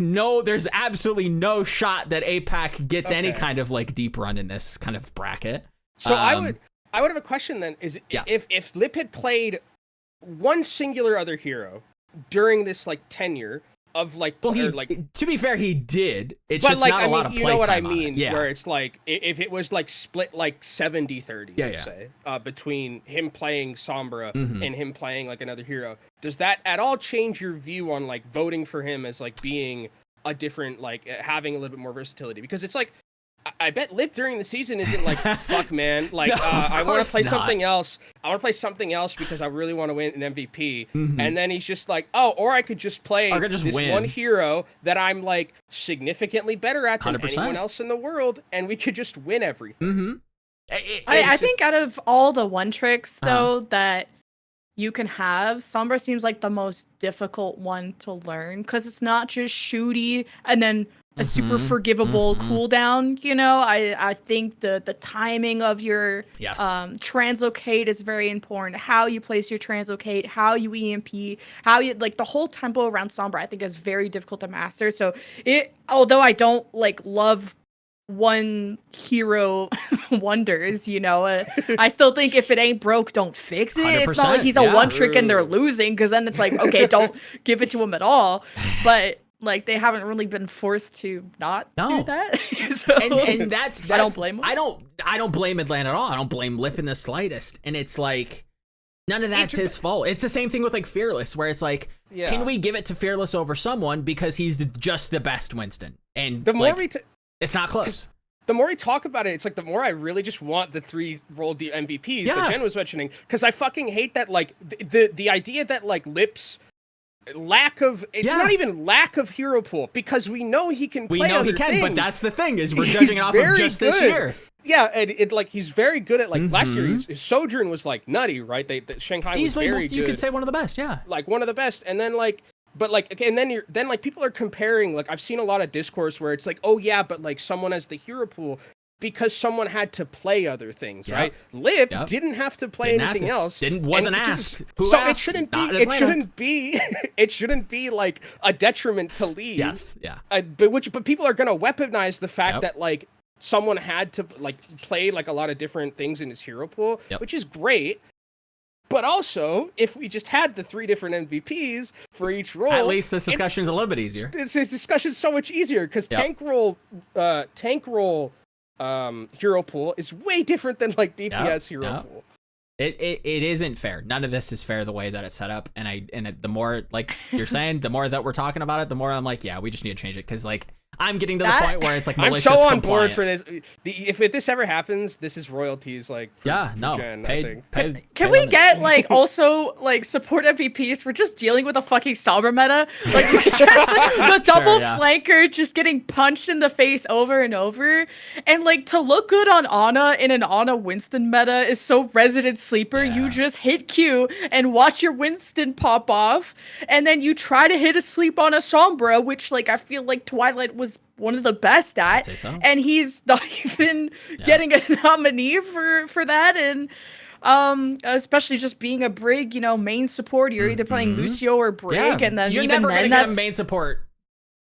there's absolutely no shot that APAC gets any kind of, like, deep run in this kind of bracket. So I would have a question then. If Lip had played one singular other hero during this, like, tenure of, like... to be fair, he did. It's just not a lot of play time. You know what I mean? Yeah. Where it's, like, if it was, like, split, like, 70-30, let's say, between him playing Sombra and him playing, like, another hero... Does that at all change your view on, like, voting for him as, like, being a different, like, having a little bit more versatility? Because it's like, I bet Lip during the season isn't like, fuck, man. Like, no, I want to play something else. I want to play something else because I really want to win an MVP. And then he's just like, or I could just play this one hero that I'm, like, significantly better at than 100%. Anyone else in the world, and we could just win everything. I think out of all the one tricks, though, that you can have, Sombra seems like the most difficult one to learn, because it's not just shooty and then a super forgivable cooldown. I think the timing of your translocate is very important. How you place your translocate, how you EMP, how you, like, the whole tempo around Sombra, I think is very difficult to master. So although I don't, like, love one hero wonders, I still think if it ain't broke, don't fix it. It's not like he's a one trick and they're losing, because then it's like, okay, don't give it to him at all. But like, they haven't really been forced to not do that. So, and that's I don't blame them. I don't blame Atlanta at all. I don't blame Lip in the slightest. And it's like, none of that's his fault. It's the same thing with, like, Fearless, where it's like, can we give it to Fearless over someone because he's just the best Winston? And the more it's not close. The more we talk about it, it's like the more I really just want the 3 role MVPs that Jen was mentioning, because I fucking hate that, like, the idea that, like, Lip's lack of not even lack of hero pool, because we know he can play other things. But that's the thing, is we're judging it off of just this year. Yeah, and it like, he's very good at, like, last year his Sojourn was, like, nutty, right? Shanghai was very good. You could say one of the best, like one of the best. And then, like, but, like, okay, and then like people are comparing, like, I've seen a lot of discourse where it's like, oh yeah, but, like, someone has the hero pool because someone had to play other things, right? Lip didn't have to play anything else. Wasn't asked. Who so asked? It shouldn't be like a detriment to leave. Yes, yeah. But people are gonna weaponize the fact that, like, someone had to, like, play, like, a lot of different things in his hero pool, which is great. But also, if we just had the 3 different MVPs for each role, at least this discussion's a little bit easier. This discussion's so much easier because tank role hero pool is way different than like DPS hero pool. It isn't fair. None of this is fair the way that it's set up. And the more, like you're saying, the more that we're talking about it, the more I'm like, yeah, we just need to change it. Because like I'm getting to the point where it's like malicious. I'm so on compliant. board for this. If this ever happens, this is royalties. Like for Gen, I think. Can we get like also like support MVPs for just dealing with a fucking Sombra meta? Like just the double flanker just getting punched in the face over and over, and like to look good on Ana in an Ana Winston meta is so resident sleeper. You just hit Q and watch your Winston pop off, and then you try to hit a sleep on a Sombra, which like I feel like Twilight was one of the best at, and he's not even getting a nominee for that. And especially just being a Brig, main support, you're either playing Lucio or Brig, and then you're never gonna get a main support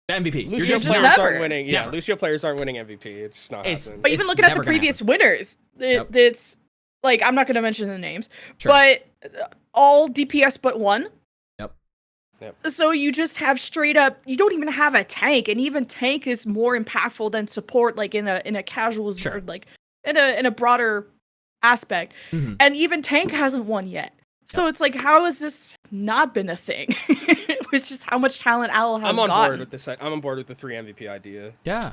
MVP. Lucio players aren't winning. Yeah, Lucio players aren't winning MVP. It's just not happening. But even looking at the previous winners, it's like I'm not gonna mention the names, but all DPS but one. So you just have straight up, you don't even have a tank, and even tank is more impactful than support, like in a casual or like in a broader aspect. And even tank hasn't won yet. So it's like, how has this not been a thing? It's just how much talent Owl has gotten. Board with this. I'm on board with the 3 MVP idea. Yeah.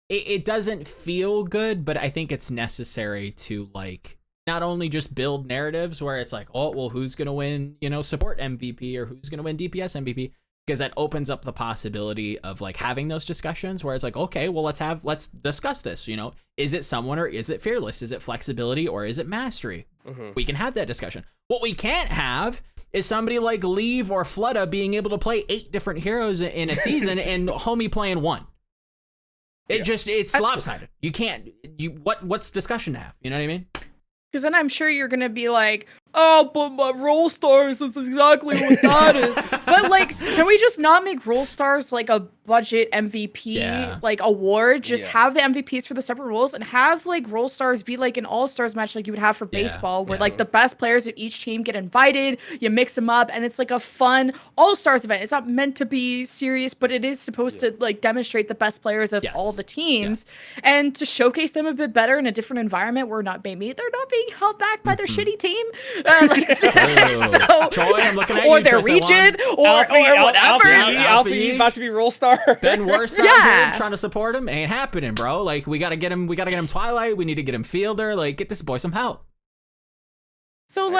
It doesn't feel good, but I think it's necessary to like not only just build narratives where it's like, oh, well, who's going to win, support MVP or who's going to win DPS MVP? Because that opens up the possibility of like having those discussions where it's like, okay, well, let's discuss this. Is it someone or is it fearless? Is it flexibility or is it mastery? We can have that discussion. What we can't have is somebody like Leave or Flutta being able to play 8 different heroes in a season and homie playing 1. It's lopsided. You can't, what's discussion to have? You know what I mean? Because then I'm sure you're going to be like, oh, but my Roll Stars is exactly what that is. But, like, can we just not make Roll Stars, like, a budget MVP, like, award? Just have the MVPs for the separate roles and have, like, Roll Stars be, like, an All-Stars match like you would have for baseball where, like, the best players of each team get invited, you mix them up, and it's, like, a fun All-Stars event. It's not meant to be serious, but it is supposed to, like, demonstrate the best players of all the teams and to showcase them a bit better in a different environment where maybe they're not being held back by their shitty team. Troy, I'm looking at or you, their region, or whatever. Alfie about to be Roll Star. Ben Worst out here trying to support him. Ain't happening, bro. Like we gotta get him Twilight. We need to get him Fielder. Like get this boy some help. So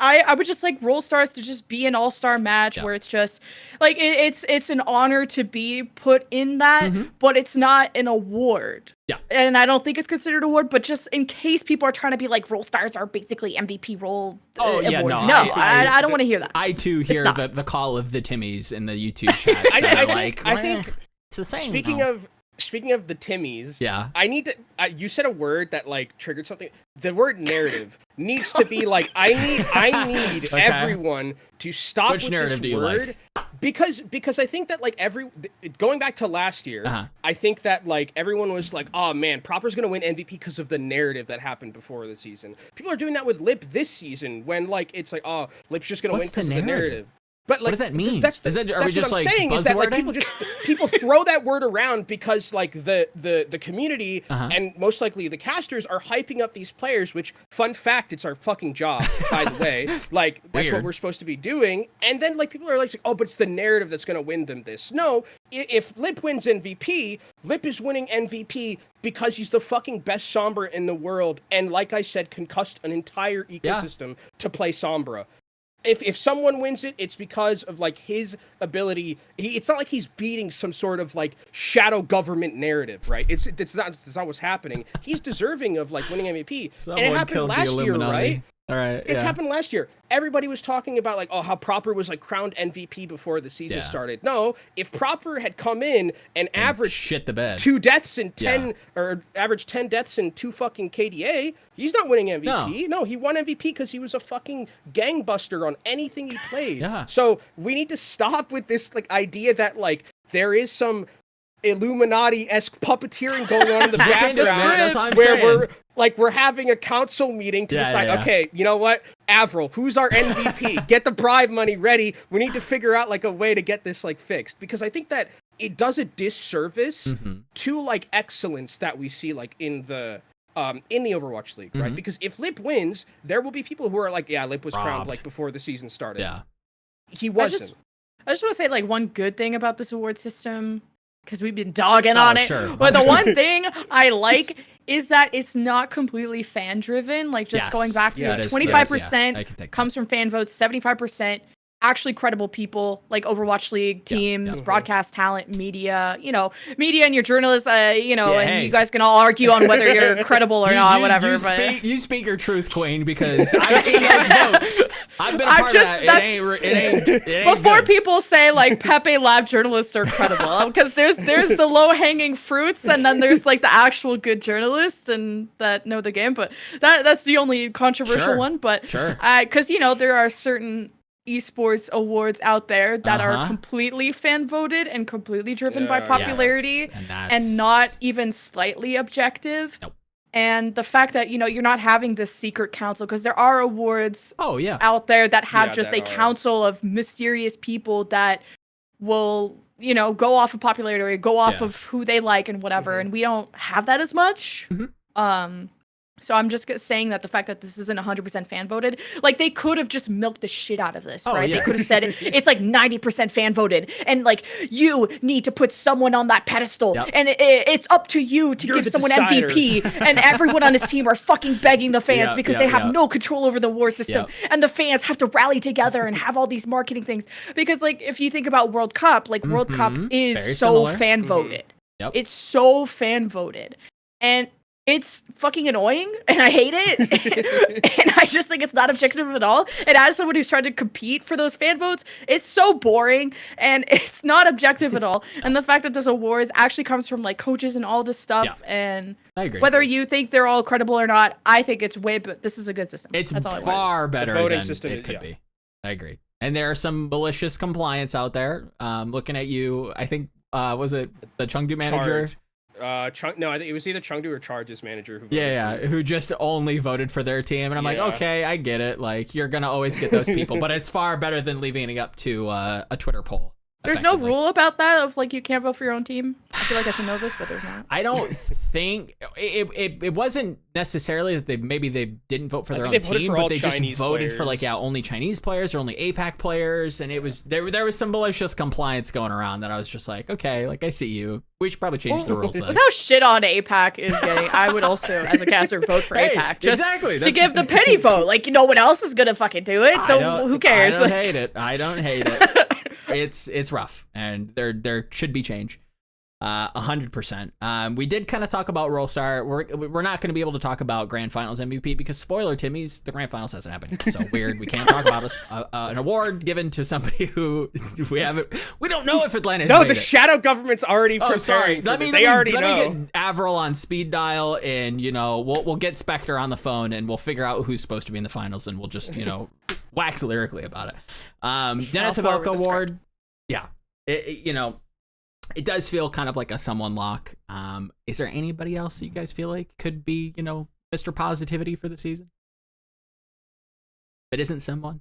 I would just like Roll Stars to just be an all-star match where it's just like it's an honor to be put in that, but it's not an award. Yeah. And I don't think it's considered an award, but just in case people are trying to be like Roll Stars are basically MVP role awards. I don't want to hear that. I too hear the call of the Timmies in the YouTube chats. I think it's the same. Speaking of the Timmies, I need to. You said a word that like triggered something. The word narrative needs to be like I need everyone to stop Which with narrative this do you word like? because I think that like going back to last year, I think that like everyone was like, oh man, Proper's gonna win MVP because of the narrative that happened before the season. People are doing that with Lip this season when like it's like, oh, Lip's just gonna win because of the narrative. But like, what does that mean? That's what I'm saying is that like people throw that word around because like the community and most likely the casters are hyping up these players. Which fun fact, it's our fucking job, by the way. Like that's what we're supposed to be doing. And then like people are like, oh, but it's the narrative that's gonna win them this. No, if Lip wins MVP, Lip is winning MVP because he's the fucking best Sombra in the world. And like I said, concussed an entire ecosystem to play Sombra. If someone wins it, it's because of like his ability. It's not like he's beating some sort of like shadow government narrative, right? It's not what's happening. He's deserving of like winning MVP. Someone and it happened last year, right? All right. It's happened last year. Everybody was talking about like, oh, how Proper was like crowned MVP before the season started. No, if Proper had come in and averaged shit the bed 2 deaths in 10 or averaged 10 deaths in 2 fucking KDA, he's not winning MVP. No, he won MVP because he was a fucking gangbuster on anything he played. Yeah. So we need to stop with this like idea that like there is some Illuminati-esque puppeteering going on in the background like we're having a council meeting to decide, okay, you know what? Avril, who's our MVP? Get the bribe money ready. We need to figure out like a way to get this like fixed, because I think that it does a disservice to like excellence that we see like in the Overwatch League, right? Because if Lip wins, there will be people who are like, yeah, Lip was crowned like before the season started. Yeah. He wasn't. I just want to say like one good thing about this award system, because we've been dogging on it. Sure. But the one thing I like is that it's not completely fan driven. Like just going back to 25% comes from fan votes, 75% actually credible people like Overwatch League teams, broadcast talent, media, media and your journalists, and you guys can all argue on whether you're credible or not, whatever. You speak your truth, Queen, because I've seen those votes. I've been a part of that. It ain't before good. People say like Pepe Lab journalists are credible, because there's the low hanging fruits, and then there's like the actual good journalists and that know the game. But that's the only controversial one. But because there are certain esports awards out there that are completely fan voted and completely driven by popularity and not even slightly objective. Nope. And the fact that you're not having this secret council, because there are awards out there that have just a council of mysterious people that will go off of popularity, go off of who they like and whatever, and we don't have that as much. So I'm just saying that the fact that this isn't 100% fan voted, like they could have just milked the shit out of this, right? They could have said it's like 90% fan voted, and like you need to put someone on that pedestal, and it's up to you to give someone MVP, and everyone on his team are fucking begging the fans because they have no control over the award system, and the fans have to rally together and have all these marketing things. Because like if you think about World Cup, like World Cup is very so fan voted. It's so fan voted, and it's fucking annoying, and I hate it, and I just think it's not objective at all. And as someone who's trying to compete for those fan votes, it's so boring, and it's not objective at all. And the fact that this awards actually comes from like coaches and all this stuff, and I agree. Whether you think they're all credible or not, I think it's but this is a good system. It's far better than it could be. I agree. And there are some malicious compliance out there. Looking at you, I think, was it the Chengdu manager? No, I think it was either Chengdu or Charge's manager. Who just only voted for their team, and I'm like, okay, I get it. Like you're gonna always get those people, but it's far better than leaving it up to a Twitter poll. There's no rule about that of like you can't vote for your own team. I feel like I should know this, but there's not. I don't think it wasn't necessarily that they didn't vote for their own team, but they just voted for like only Chinese players or only APAC players, and it was there was some malicious compliance going around that I was just like, okay, like I see you. We should probably change the rules then. With how shit on APAC is getting, I would also, as a caster, vote for APAC just to give the pity vote. Like no one else is gonna fucking do it, so who cares? I don't hate it. It's rough, and there should be change. 100%. We did kind of talk about Rollstar. We're not going to be able to talk about Grand Finals MVP because spoiler, Timmy's the Grand Finals hasn't happened yet. So weird. We can't talk about an award given to somebody who we don't know if Atlantis. No, the shadow government's already preparing. Sorry. Let me get Avril on speed dial, and we'll get Spectre on the phone, and we'll figure out who's supposed to be in the finals, and we'll just wax lyrically about it. Dennis Hawelka award. Yeah. It does feel kind of like a someone lock. Is there anybody else that you guys feel like could be, Mr. Positivity for the season? But isn't someone?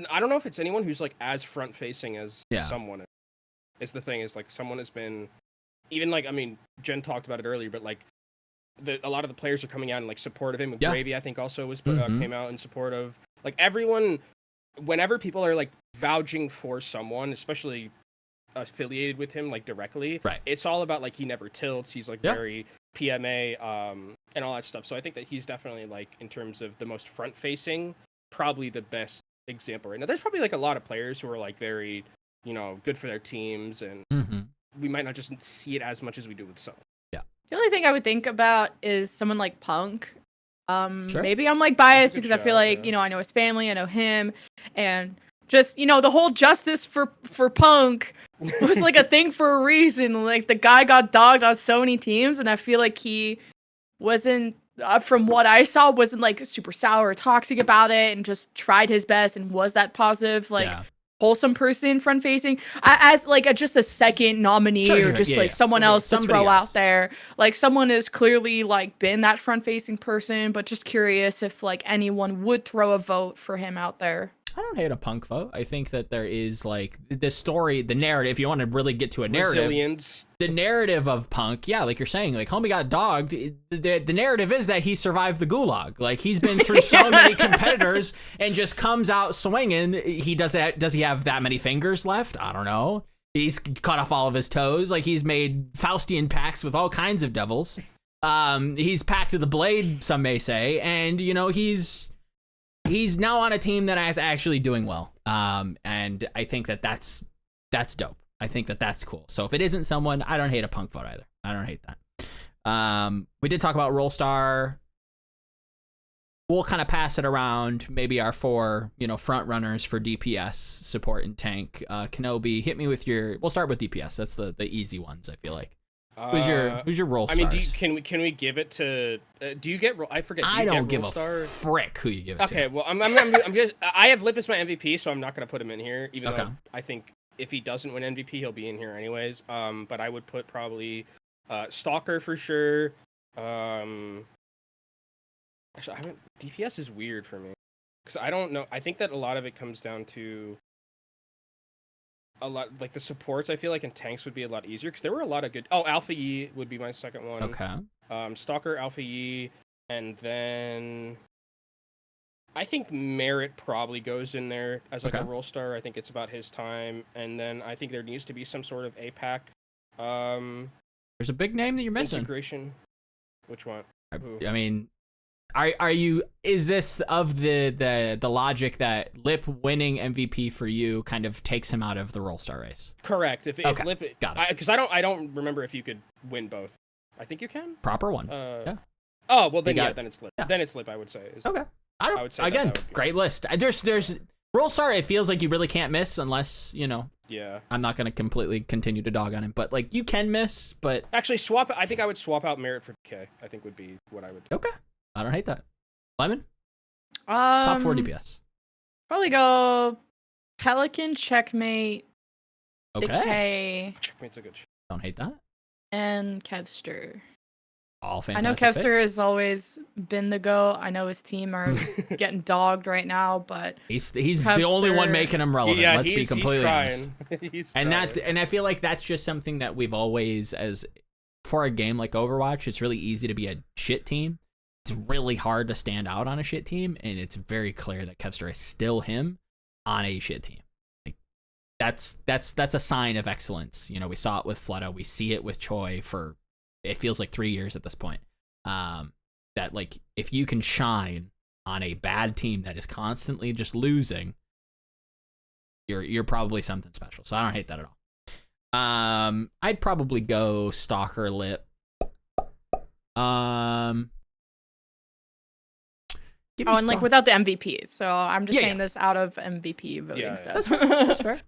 I don't know if it's anyone who's like as front facing as someone is. The thing is like someone has been even like, I mean, Jen talked about it earlier, but like a lot of the players are coming out in like support of him. Gravy, I think, also was came out in support of like everyone. Whenever people are like vouching for someone, especially affiliated with him like directly, it's all about like he never tilts, he's like very PMA and all that stuff. So I think that he's definitely like, in terms of the most front facing, probably the best example right now. There's probably like a lot of players who are like very good for their teams, and we might not just see it as much as we do with some. The only thing I would think about is someone like Punk. Maybe I'm like biased because I feel like I know his family, I know him, and just the whole justice for Punk was like a thing for a reason. Like the guy got dogged on so many teams, and I feel like he wasn't, from what I saw, wasn't like super sour or toxic about it, and just tried his best and was that positive. Like wholesome person front facing as like just a second nominee or just someone else to throw out there. Like someone has clearly like been that front facing person, but just curious if like anyone would throw a vote for him out there. I don't hate a Punk vote. I think that there is like the story, the narrative. If you want to really get to a narrative, the narrative of Punk, like you're saying, like homie got dogged. The narrative is that he survived the gulag. Like he's been through so many competitors and just comes out swinging. Does he have that many fingers left? I don't know. He's cut off all of his toes. Like he's made Faustian pacts with all kinds of devils. He's packed to the blade, some may say, and he's now on a team that is actually doing well. And I think that that's dope. I think that that's cool. So if it isn't someone, I don't hate a Punk vote either. I don't hate that. We did talk about Rollstar. We'll kind of pass it around. Maybe our 4, front runners for DPS, support and tank. Kenobi, hit me with we'll start with DPS. That's the easy ones, I feel like. Who's your Rollstar? I mean, can we give it to? Do you get? I forget. I don't give a frick who you give it to. Okay, well, I'm just. I have Lip as my MVP, so I'm not gonna put him in here. Even though I think if he doesn't win MVP, he'll be in here anyways. But I would put probably Stalker for sure. Actually, DPS is weird for me because I don't know. I think that a lot of it comes down to. A lot like the supports I feel like in tanks would be a lot easier because there were a lot of good Alpha Yi would be my second one. Okay. Stalker, Alpha Yi, and then I think Merit probably goes in there as like a Rollstar. I think it's about his time. And then I think there needs to be some sort of APAC. There's a big name that you're missing. Integration. Which one? I mean, is this of the logic that Lip winning MVP for you kind of takes him out of the Rollstar race? Correct. If Lip, got it. Because I don't remember if you could win both. I think you can. Proper one. Yeah. Oh well, then then it's Lip. Yeah. Then it's Lip. I would say. Okay. I would say again, great list. There's Rollstar. It feels like you really can't miss unless Yeah. I'm not gonna completely continue to dog on him, but like you can miss. But actually, I think I would swap out Merit for K. I think would be what I would do. Okay. I don't hate that. Lemon? Top 4 DPS. Probably go Pelican, Checkmate, Okay. Decay. Checkmate's a good shot. Don't hate that. And Kevster. All fantastic. I know Kevster picks. has always been the GOAT. I know his team are getting dogged right now, but he's the only one making him relevant. Yeah, let's be completely honest. And I feel like that's just something that we've always, as for a game like Overwatch, it's really easy to be a shit team. It's really hard to stand out on a shit team, and it's very clear that Kevster is still him on a shit team. Like that's a sign of excellence. We saw it with Fleta, we see it with Choi for it feels like 3 years at this point. That like if you can shine on a bad team that is constantly just losing, you're probably something special. So I don't hate that at all. I'd probably go Stalker, Lip. And like without the MVP, so I'm just saying this out of MVP voting stuff. That's fair.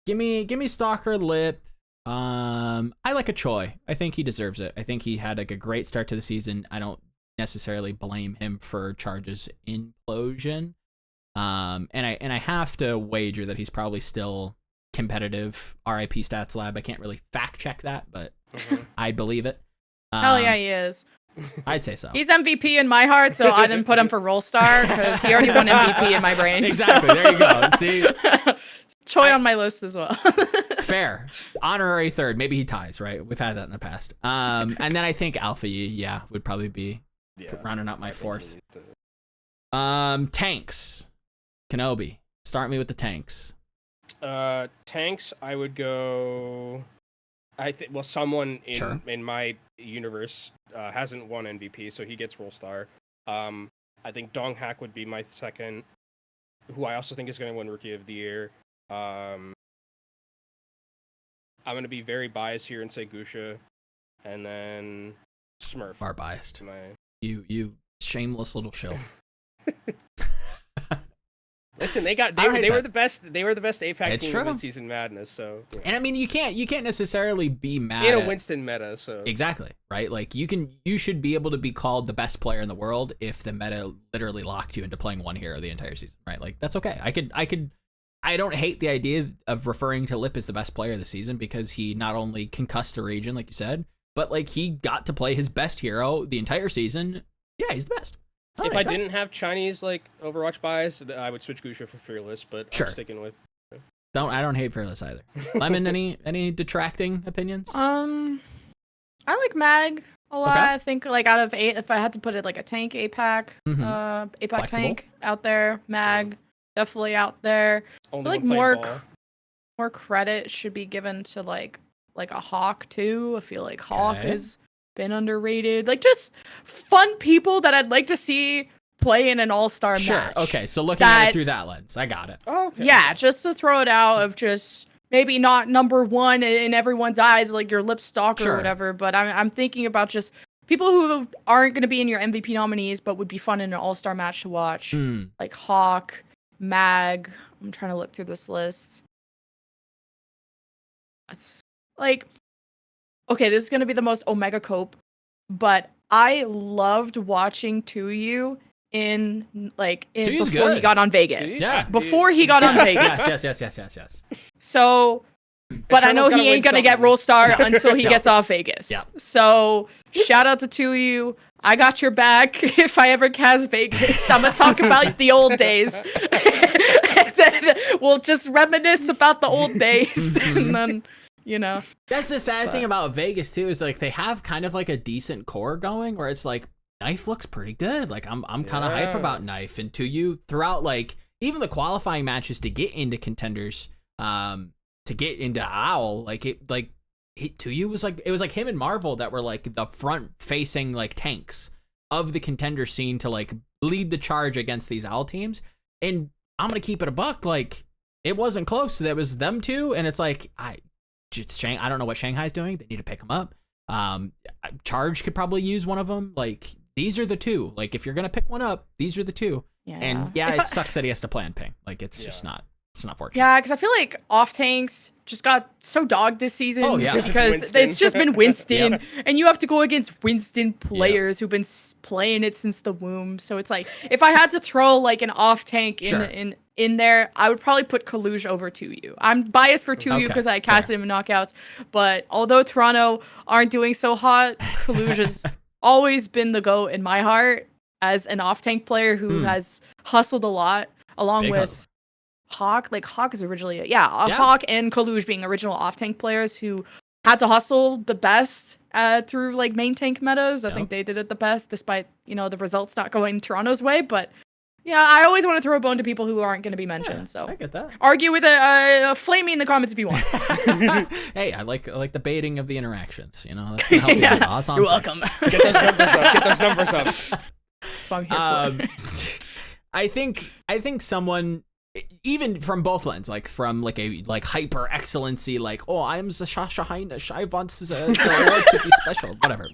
Give me Stalker, Lip. I like a Choi. I think he deserves it. I think he had like a great start to the season. I don't necessarily blame him for Charge's implosion. And I have to wager that he's probably still competitive. RIP Stats Lab. I can't really fact check that, but I believe it. Hell yeah, he is. I'd say so. He's MVP in my heart, so I didn't put him for Rollstar because he already won MVP in my brain. Exactly. So. There you go. See, Choi on my list as well. Fair. Honorary third. Maybe he ties, right? We've had that in the past. And then I think Alpha Yi, would probably be rounding out my fourth. Tanks. Kenobi. Start me with the tanks. Tanks, I would go. Someone in my universe hasn't won MVP, so he gets Rollstar. I think Dong Hak would be my second, who I also think is going to win Rookie of the Year. I'm going to be very biased here and say Gusha, and then Smurf. Are biased. You shameless little shill. Listen, they were the best. They were the best APAC team in mid-season madness. So, and I mean, you can't necessarily be mad in a Winston meta. So exactly right. Like you should be able to be called the best player in the world if the meta literally locked you into playing one hero the entire season, right? Like that's okay. I I don't hate the idea of referring to Lip as the best player of the season because he not only concussed a region, like you said, but like he got to play his best hero the entire season. Yeah, he's the best. If I didn't have Chinese like Overwatch bias, I would switch Gusha for Fearless, but I'm sticking with. I don't hate Fearless either. Lemon, any detracting opinions? I like Mag a lot. I think like out of 8, if I had to put it like a tank APAC, APAC Flexible. tank out there, Mag definitely out there. Only I feel like more credit should be given to like a Hawk too. I feel like Hawk has been underrated. Like just fun people that I'd like to see play in an all-star match. Sure. Okay. So looking at it through that lens, I got it. Oh, okay. Yeah, just to throw it out of just maybe not number one in everyone's eyes, like your Lip stalker or whatever. But I'm thinking about just people who aren't going to be in your MVP nominees, but would be fun in an all-star match to watch. Like Hawk, Mag. I'm trying to look through this list. That's like, okay, this is going to be the most Omega cope, but I loved watching Tuyu before he got on Vegas. Yeah. Before he got on Vegas. Yes. So, but I know he ain't going to get Roll Star until he gets off Vegas. Yeah. So, shout out to Tuyu. I got your back if I ever cast Vegas. I'm going to talk about the old days. And then we'll just reminisce about the old days. And then, you know. That's the sad thing about Vegas, too, is like they have kind of like a decent core going where it's like, Knife looks pretty good. Like I'm kind of hype about Knife, and Tuyu throughout like even the qualifying matches to get into contenders, to get into Owl, Tuyu was like it was like him and Marvel that were like the front facing like tanks of the contender scene to like lead the charge against these Owl teams. And I'm gonna keep it a buck, like it wasn't close. There was them two, and it's like I don't know what Shanghai's doing. They need to pick them up. Charge could probably use one of them. Like these are the two. Like if you're gonna pick one up, these are the two. Yeah. And it sucks that he has to play on ping. Like it's just not. It's not fortunate. Yeah, because I feel like off tanks just got so dogged this season. Oh yeah, because it's just been Winston, and you have to go against Winston players who've been playing it since the womb. So it's like if I had to throw like an off tank in there, I would probably put Kaluj over Tuyu. I'm biased for Tuyu because I casted him in knockouts, but although Toronto aren't doing so hot, Kaluj has always been the GOAT in my heart as an off tank player who has hustled a lot, along with Hawk. Like Hawk is originally Hawk and Kaluj being original off tank players who had to hustle the best through like main tank metas. I think they did it the best, despite the results not going Toronto's way. But yeah, I always want to throw a bone to people who aren't going to be mentioned. So I get that. Argue with a flame me in the comments if you want. Hey, I like the baiting of the interactions. That's gonna help you out. Awesome. You're welcome. Get those numbers up. Get those numbers up. That's what I'm here for. I think someone, even from both lens, like from like a hyper excellency, like I'm Sasha Heinisch, I want the award to be special, whatever.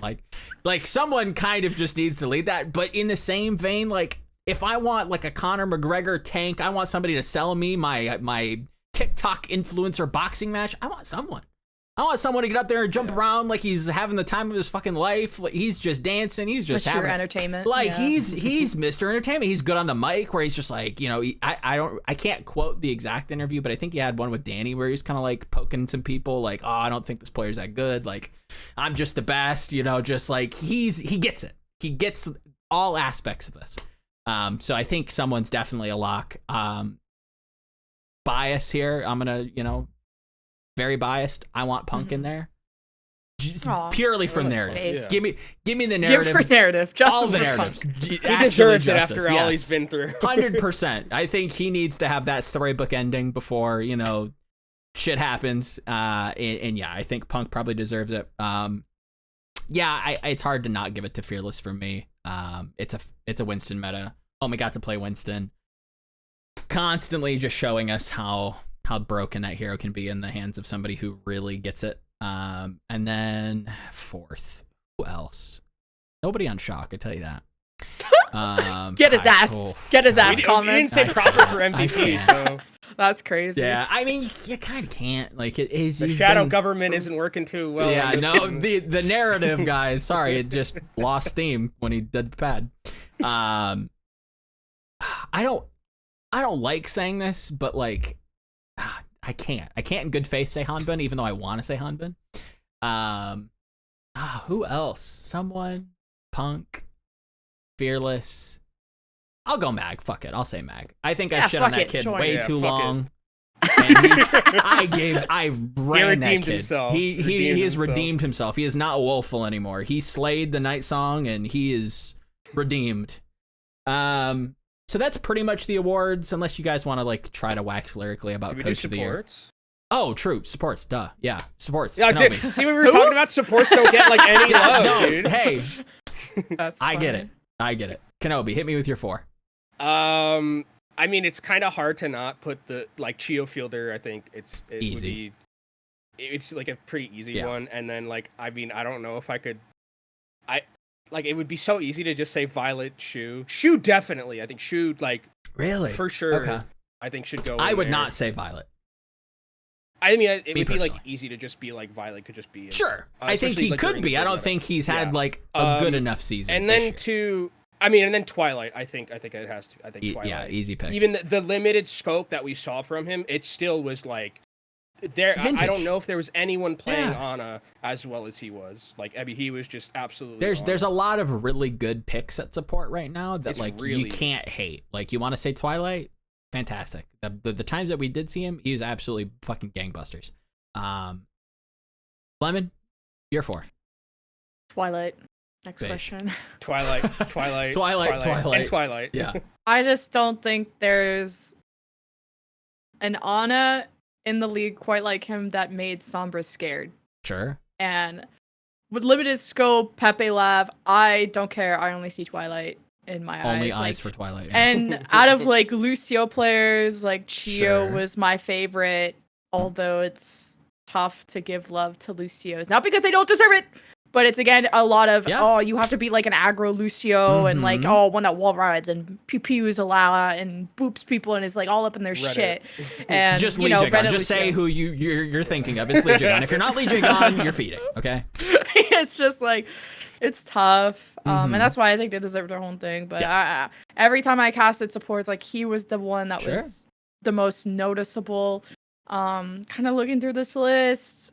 Like someone kind of just needs to lead that, but in the same vein, like if I want like a Conor McGregor tank, I want somebody to sell me my TikTok influencer boxing match. I want someone to get up there and jump around like he's having the time of his fucking life. Like he's just dancing. He's just having entertainment. Like he's Mr. Entertainment. He's good on the mic where he's just like, I can't quote the exact interview, but I think he had one with Danny where he's kind of like poking some people like, oh, I don't think this player's that good. Like I'm just the best, just like he gets it. He gets all aspects of this. So I think someone's definitely a lock. Bias here. I'm gonna, very biased. I want Punk in there, just purely from narrative. Yeah. Give me the narrative. Give for narrative. All the narratives. He deserves it after all he's been through. 100%. I think he needs to have that storybook ending before shit happens. And yeah, I think Punk probably deserves it. It's hard to not give it to Fearless for me. It's a Winston meta. We got to play Winston, constantly just showing us how broken that hero can be in the hands of somebody who really gets it. And then fourth, who else? Nobody on Shock, I tell you that. Get his ass. Comments. We didn't say proper for MVP, so that's crazy. Yeah, I mean, you kind of can't. Like the shadow government isn't working too well. Yeah, no, the narrative, guys. Sorry, it just lost steam when he did bad. I don't like saying this, but like can't in good faith say Hanbin, even though I want to say Hanbin. Who else? Someone, Punk, Fearless. I'll go Mag. Fuck it. I'll say Mag. I think I shit on that kid way too long. And I ran that kid. Himself. He has redeemed himself. He is not woeful anymore. He slayed the night song and he is redeemed. So that's pretty much the awards, unless you guys want to like try to wax lyrically about Coach of the Year. Oh, true. Supports. Duh. Yeah. Supports. Yeah, dude, see what we were talking about? Supports don't get like any love, no, dude. Hey. That's I get it. Kenobi, hit me with your 4. I mean, it's kind of hard to not put the like Chio Fielder. I think it easy. It's like a pretty easy one. And then like, I mean, I don't know if I could. It would be so easy to just say Violet, Shu. Shu definitely. I think Shu like really for sure. Okay. I think should go. I would there. not say Violet. I mean, it would be personally. like easy to just be like Violet could just be. Sure, I think he could be. I don't think he's had like a good enough season. And then and then Twilight. I think it has to. I think Twilight. Yeah, easy pick. Even the limited scope that we saw from him, it still was like there. I don't know if there was anyone playing Ana as well as he was. Like, I mean, he was just absolutely. There's a lot of really good picks at support right now that It's like really... you can't hate. Like, you want to say Twilight, fantastic. The times that we did see him, he was absolutely fucking gangbusters. Lemon, you're 4. Twilight. Next Beige. question. Twilight. And Twilight. Yeah. I just don't think there's an Ana in the league quite like him that made Sombra scared. Sure. And with limited scope, Pepe Lav, I don't care. I only see Twilight in my eyes. Only eyes for Twilight. Yeah. And out of like Lucio players, like Chio Sure. was my favorite, although it's tough to give love to Lucios. Not because they don't deserve it, but it's again a lot of you have to be like an aggro Lucio and like one that wall rides and pews Alala and boops people and is like all up in their shit. And just Lee Jigon. Just say who you're thinking of. It's Lee Jigon. If you're not Lee Jigon, you're feeding. Okay. It's just like it's tough. And that's why I think they deserve their own thing. But every time I casted supports, like he was the one that was the most noticeable. Kind of looking through this list,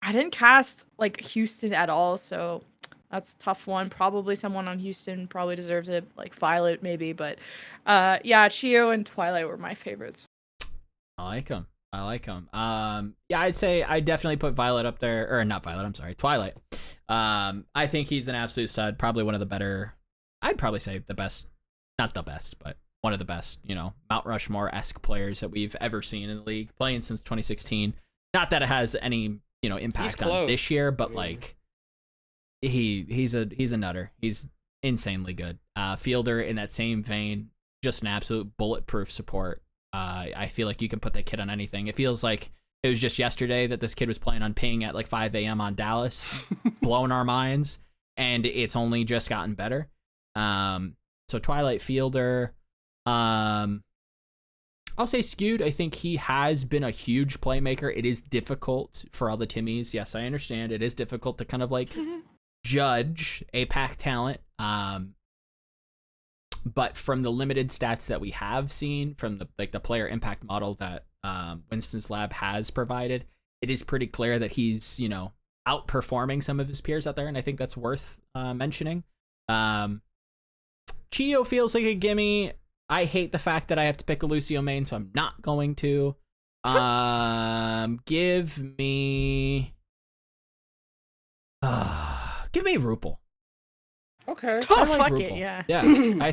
I didn't cast like Houston at all, so that's a tough one. Probably someone on Houston probably deserves it, like Violet maybe, but Chio and Twilight were my favorites. I like them. I'd say I definitely put Violet up there, or not Violet, I'm sorry, Twilight. I think he's an absolute stud, probably one of the better, I'd probably say the best, not the best, but one of the best, Mount Rushmore-esque players that we've ever seen in the league, playing since 2016. Not that it has any, impact on this year, but like he's a nutter. He's insanely good. Fielder in that same vein, just an absolute bulletproof support. I feel like you can put that kid on anything. It feels like it was just yesterday that this kid was playing on ping at like 5 a.m. on Dallas, blowing our minds, and it's only just gotten better. So Twilight, Fielder. I'll say Skewed. I think he has been a huge playmaker. It is difficult for all the Timmies. Yes, I understand. It is difficult to kind of like judge APAC talent. But from the limited stats that we have seen from the player impact model that Winston's Lab has provided, it is pretty clear that he's, outperforming some of his peers out there, and I think that's worth mentioning. Chio feels like a gimme. I hate the fact that I have to pick a Lucio main, so I'm not going to. Give me Rupel. Okay. Oh, like fuck Rupel. It, yeah. Yeah. I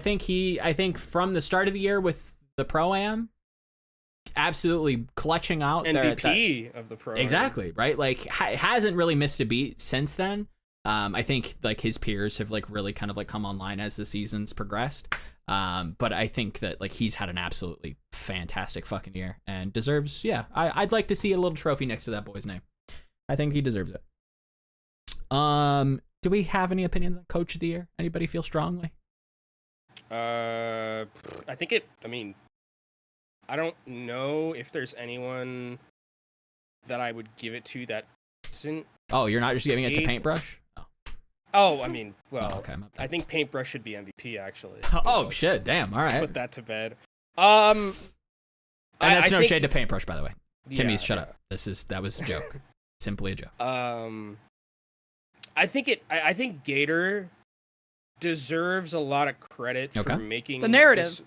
think from the start of the year with the Pro-Am, absolutely clutching out MVP of the Pro-Am. Exactly, right? Like hasn't really missed a beat since then. I think like his peers have like really kind of like come online as the season's progressed. But I think that like he's had an absolutely fantastic fucking year and deserves, I'd like to see a little trophy next to that boy's name. I think he deserves it. Do we have any opinions on Coach of the Year? Anybody feel strongly? I don't know if there's anyone that I would give it to that isn't. Oh, you're not just giving it to Paintbrush? Okay. I think Paintbrush should be MVP actually. Oh shit! Damn. All right. Put that to bed. And that's no shade to Paintbrush, by the way. Timmy's, shut up. That was a joke. Simply a joke. I think Gator deserves a lot of credit for making the narrative.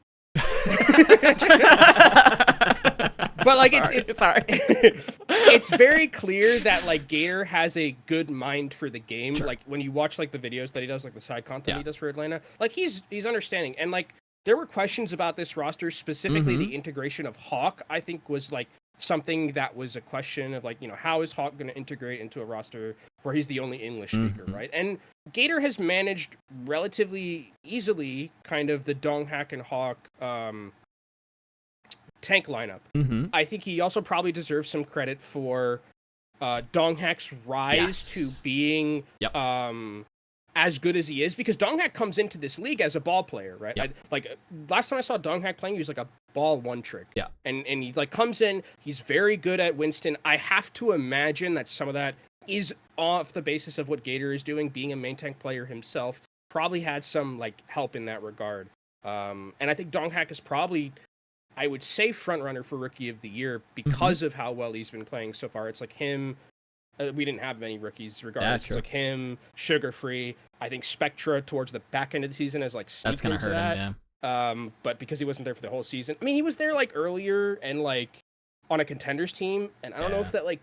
But like it's very clear that like Gator has a good mind for the game. Sure. Like when you watch like the videos that he does, like the side content he does for Atlanta, like he's understanding. And like there were questions about this roster, specifically the integration of Hawk. I think was like something that was a question of like, you know, how is Hawk going to integrate into a roster where he's the only English speaker, right? And Gator has managed relatively easily kind of the Donghack and Hawk tank lineup. I think he also probably deserves some credit for Donghack's rise to being as good as he is, because Donghack comes into this league as a ball player, right? Like last time I saw Donghack playing, he was like a ball one trick. And he like comes in, he's very good at Winston. I have to imagine that some of that is off the basis of what Gator is doing, being a main tank player himself, probably had some like help in that regard. And I think Donghack is probably, I would say, front runner for Rookie of the Year because of how well he's been playing so far. It's like him. We didn't have many rookies regardless. It's like him, Sugar Free. I think Spectra towards the back end of the season is like that's gonna hurt him. But because he wasn't there for the whole season, I mean, he was there like earlier and like on a Contenders team, and I don't know if that like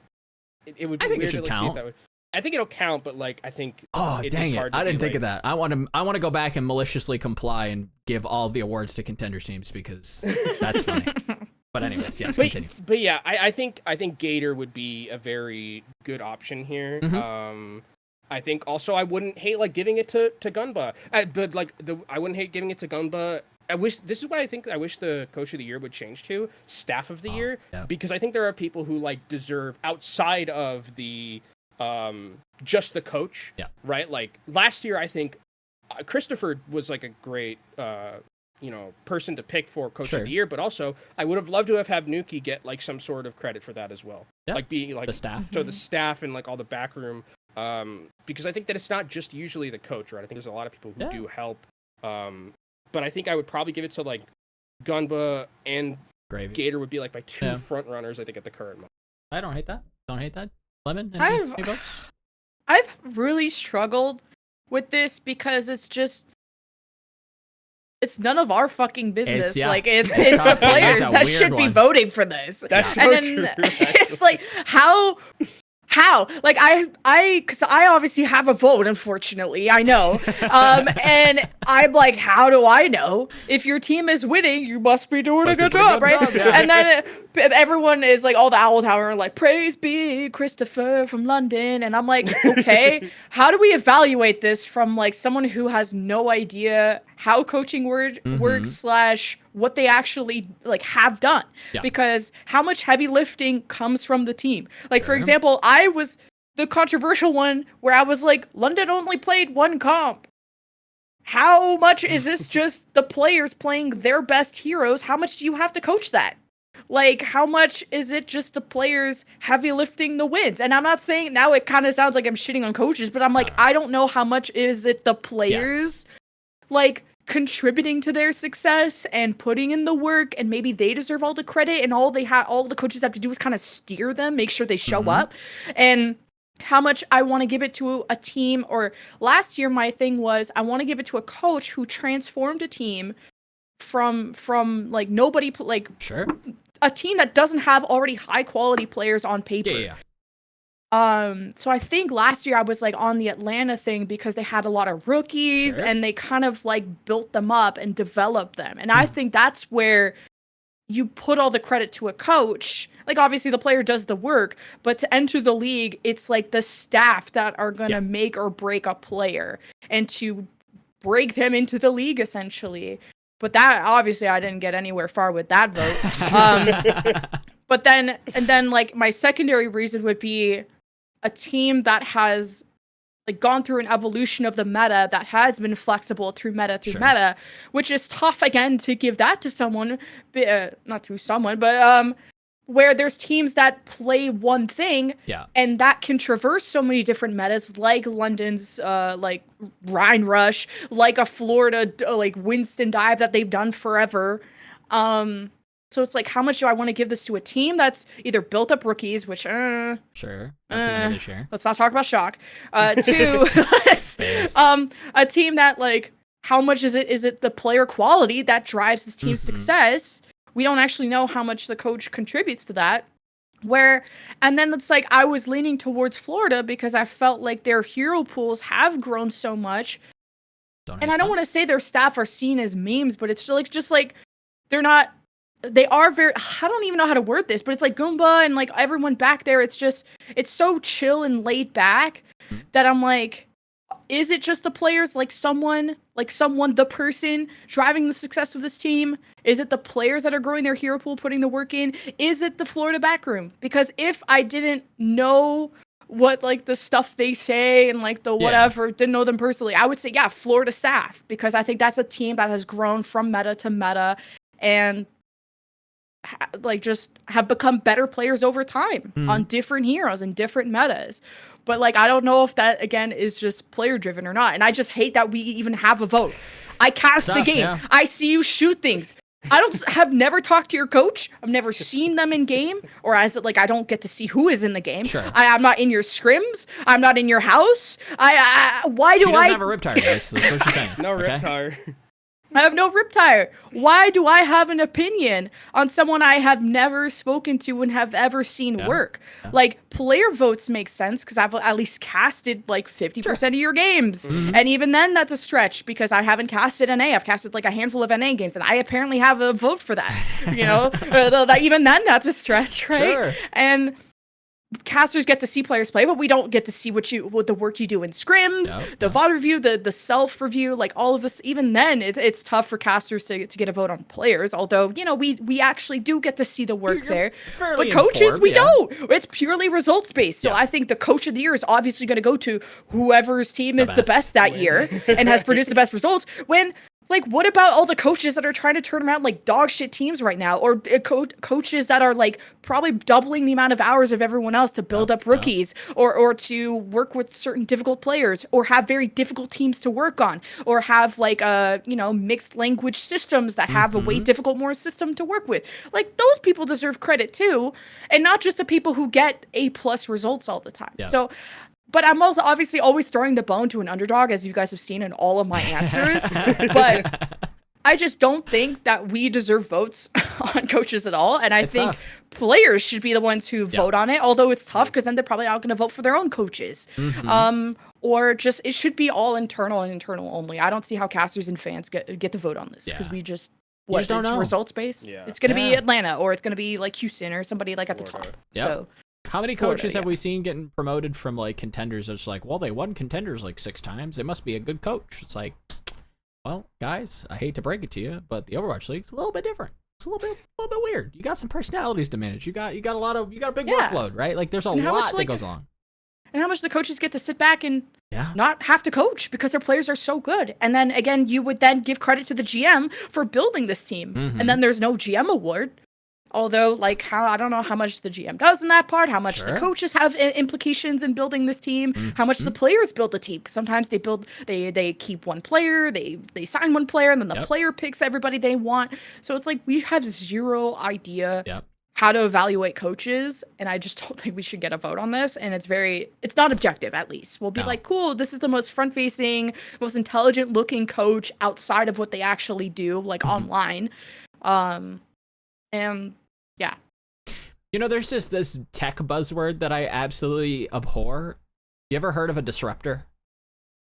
it would be I think weird it should to count. See if that would. I think it'll count, but like I think. Oh dang it! I didn't think of that. I want to go back and maliciously comply and give all the awards to Contenders teams because that's funny. But anyways, yes, continue. But yeah, I think Gator would be a very good option here. I think also I wouldn't hate like giving it to Gunba, but like I wouldn't hate giving it to Gunba. I wish this is what I wish the Coach of the Year would change to Staff of the Year, because I think there are people who like deserve outside of the just the coach, right? Like last year, I think Christopher was like a great person to pick for Coach of the Year, but also I would have loved to have had Nuki get like some sort of credit for that as well. Like being like the staff. So the staff and like all the backroom, because I think that it's not just usually the coach, right? I think there's a lot of people who do help. But I think I would probably give it to like Gunba and Gravy. Gator would be like my two front runners, I think, at the current moment. I don't hate that. Don't hate that. Lemon, any votes? I've really struggled with this because it's none of our fucking business. Like it's the players that should be voting for this. That's so true. It's like how like because I obviously have a vote, unfortunately, I know, and I'm like, how do I know if your team is winning? You must be doing a good job, right? And then everyone is like, all the Owl Tower are like, praise be Christopher from London, and I'm like, okay, how do we evaluate this from like someone who has no idea how coaching works / what they actually like have done? Because how much heavy lifting comes from the team? Like for example, I was the controversial one where I was like, London only played one comp. How much is this just the players playing their best heroes? How much do you have to coach that? Like, how much is it just the players heavy lifting the wins? And I'm not saying, now it kind of sounds like I'm shitting on coaches, but I'm like, I don't know how much is it the players like contributing to their success and putting in the work, and maybe they deserve all the credit, and all the coaches have to do is kind of steer them, make sure they show up. And how much I want to give it to a team, or last year my thing was I want to give it to a coach who transformed a team from like nobody, like a team that doesn't have already high quality players on paper. So I think last year I was like on the Atlanta thing because they had a lot of rookies and they kind of like built them up and developed them. And I think that's where you put all the credit to a coach. Like obviously the player does the work, but to enter the league, it's like the staff that are going to make or break a player and to break them into the league essentially. But that obviously I didn't get anywhere far with that vote. But then like my secondary reason would be a team that has like gone through an evolution of the meta that has been flexible through meta, which is tough again to give that to someone, not to someone, but where there's teams that play one thing and that can traverse so many different metas, like London's like Rhine Rush, like a Florida like Winston dive that they've done forever. So it's like, how much do I want to give this to a team that's either built up rookies, which sure, that's a share. Let's not talk about Shock. To a team that, like, how much is it? Is it the player quality that drives this team's success? We don't actually know how much the coach contributes to that. And then it's like, I was leaning towards Florida because I felt like their hero pools have grown so much. And I don't want to say their staff are seen as memes, but it's just like they're not. They are very, I don't even know how to word this, but it's like Goomba and like everyone back there. It's so chill and laid back that I'm like, is it just the players? Like someone, the person driving the success of this team? Is it the players that are growing their hero pool, putting the work in? Is it the Florida backroom? Because if I didn't know what, like, the stuff they say and like the whatever, didn't know them personally, I would say, yeah, Florida staff, because I think that's a team that has grown from meta to meta and like just have become better players over time on different heroes and different metas. But like, I don't know if that again is just player driven or not. And I just hate that we even have a vote. I cast the game. Yeah. I see you shoot things. Have never talked to your coach. I've never seen them in game, or as it like I don't get to see who is in the game. Sure. I'm not in your scrims. I'm not in your house. Why do she doesn't have a rip tire, guys. That's what she's saying. No rip tire. I have no rip tire. Why do I have an opinion on someone I have never spoken to and have ever seen work? Yeah. Like, player votes make sense because I've at least casted like 50% of your games. And even then, that's a stretch because I haven't casted NA. I've casted like a handful of NA games, and I apparently have a vote for that. You know, even then, that's a stretch, right? Sure. And casters get to see players play, but we don't get to see what the work you do in scrims, the VOD review, the self review, like all of this. Even then, it's tough for casters to get a vote on players. Although, you know, we actually do get to see the work there. But coaches, we don't. It's purely results based. So I think the coach of the year is obviously going to go to whoever's team is the best that year and has produced the best results. When, like, what about all the coaches that are trying to turn around like dog shit teams right now, or coaches that are like probably doubling the amount of hours of everyone else to build up rookies, or to work with certain difficult players, or have very difficult teams to work on, or have like mixed language systems that have a way more system to work with. Like, those people deserve credit too, and not just the people who get A+ results all the time. Yeah. So. But I'm also obviously always throwing the bone to an underdog, as you guys have seen in all of my answers. But I just don't think that we deserve votes on coaches at all. And I think players should be the ones who vote on it, although it's tough because then they're probably not going to vote for their own coaches. Or just, it should be all internal and internal only. I don't see how casters and fans get to vote on this because we just... What, don't know. Results based? Yeah. It's going to be Atlanta, or it's going to be like Houston or somebody like at the top. Yep. So... How many coaches have we seen getting promoted from like contenders? It's like, well, they won contenders like 6 times. They must be a good coach. It's like, well, guys, I hate to break it to you, but the Overwatch League's a little bit different. It's a little bit weird. You got some personalities to manage. You got a big workload, right? Like, there's a lot that goes on. And how much the coaches get to sit back and not have to coach because their players are so good. And then again, you would then give credit to the GM for building this team. And then there's no GM award. Although, like, I don't know how much the GM does in that part, how much the coaches have implications in building this team, how much the players build the team. Because sometimes they keep one player, they sign one player, and then the player picks everybody they want. So it's like we have zero idea how to evaluate coaches, and I just don't think we should get a vote on this. And it's not objective, at least. We'll be like, cool, this is the most front-facing, most intelligent-looking coach outside of what they actually do, like online. And yeah. You know, there's just this tech buzzword that I absolutely abhor. You ever heard of a disruptor?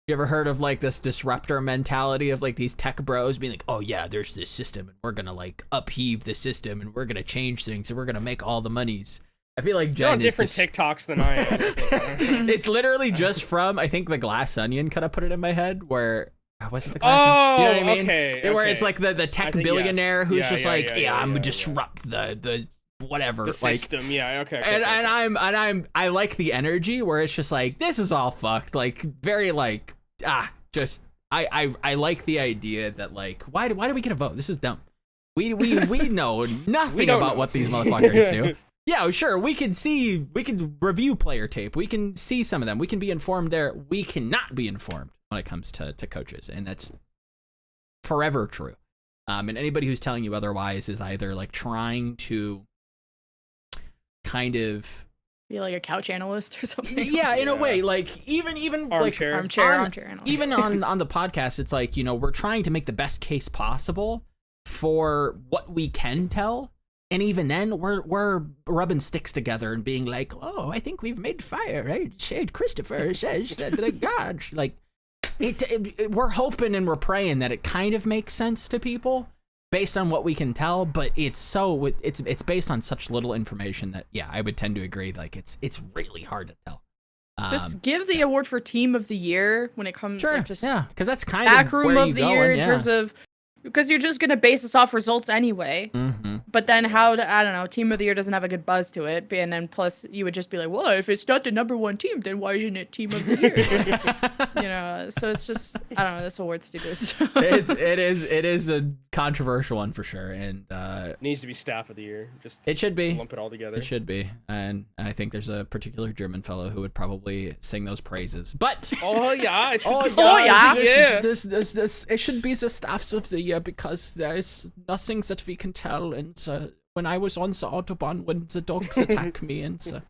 You ever heard of like this disruptor mentality of like these tech bros being like, oh yeah, there's this system and we're gonna like upheave the system and we're gonna change things and we're gonna make all the monies. I feel like Jen is different TikToks than I am. It's literally just from, I think, the Glass Onion kind of put it in my head where... Was it the Glass? You know what I mean? Okay. Where it's like the tech billionaire who's just I'm gonna disrupt the whatever, the system. Okay. And I like the energy where it's just like, this is all fucked. Like, very like just I like the idea that like, why do we get a vote? This is dumb. We know nothing about what these motherfuckers do. Yeah, sure. We can review player tape. We can see some of them. We can be informed there. We cannot be informed when it comes to coaches, and that's forever true. And anybody who's telling you otherwise is either like trying to kind of be like a couch analyst or something. Yeah, in a way, like even armchair analyst. Even on the podcast, it's like, you know, we're trying to make the best case possible for what we can tell, and even then we're rubbing sticks together and being like, oh, I think we've made fire, right? Shade Christopher says the gods, like we're hoping and we're praying that it kind of makes sense to people based on what we can tell, but it's based on such little information that, yeah, I would tend to agree. Like it's really hard to tell. Just give the award for Team of the Year when it comes. Sure, like, just yeah, because that's kind back of room where of you the going, year in yeah. terms of, because you're just gonna base this off results anyway. Mm-hmm. But then I don't know, Team of the Year doesn't have a good buzz to it, and then plus you would just be like, well, if it's not the number one team, then why isn't it Team of the Year? You know, so it's just, I don't know, this award's stupid. It is a controversial one for sure, and it needs to be Staff of the Year. Just it should be lump it all together. It should be, and I think there's a particular German fellow who would probably sing those praises. But oh yeah, it should this it should be the Staffs of the Year because there is nothing that we can tell, and when I was on the Autobahn when the dogs attack me, and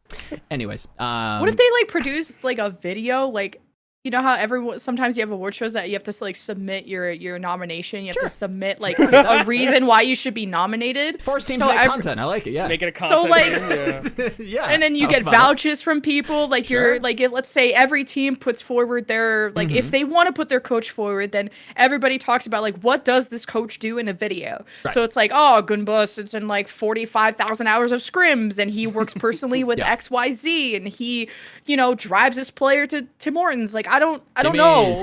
anyways, what if they like produce like a video, like, you know how sometimes you have award shows that you have to like submit your nomination, you have to submit like a reason why you should be nominated. Force teams make content. I like it. Yeah, make it a content. So like, yeah, and then you get vouchers from people. Like you're like, let's say every team puts forward their like, if they want to put their coach forward, then everybody talks about like, what does this coach do in a video? Right. So it's like, oh, Gunbus sits in like 45,000 hours of scrims, and he works personally with XYZ, and he, you know, drives this player to Morton's. Like, I don't know,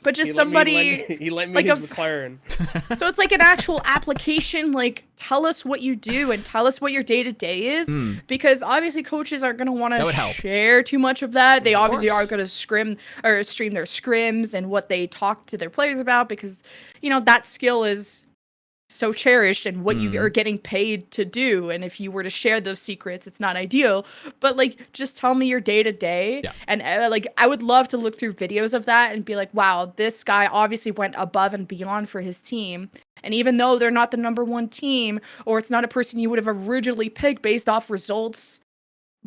but just he lent me like his McLaren. So it's like an actual application. Like, tell us what you do and tell us what your day to day is, because obviously coaches aren't going to want to share too much of that. They obviously are going to stream their scrims and what they talk to their players about, because, you know, that skill is so cherished and what you are getting paid to do. And if you were to share those secrets, it's not ideal, but like, just tell me your day to day. And like, I would love to look through videos of that and be like, wow, this guy obviously went above and beyond for his team. And even though they're not the number one team, or it's not a person you would have originally picked based off results,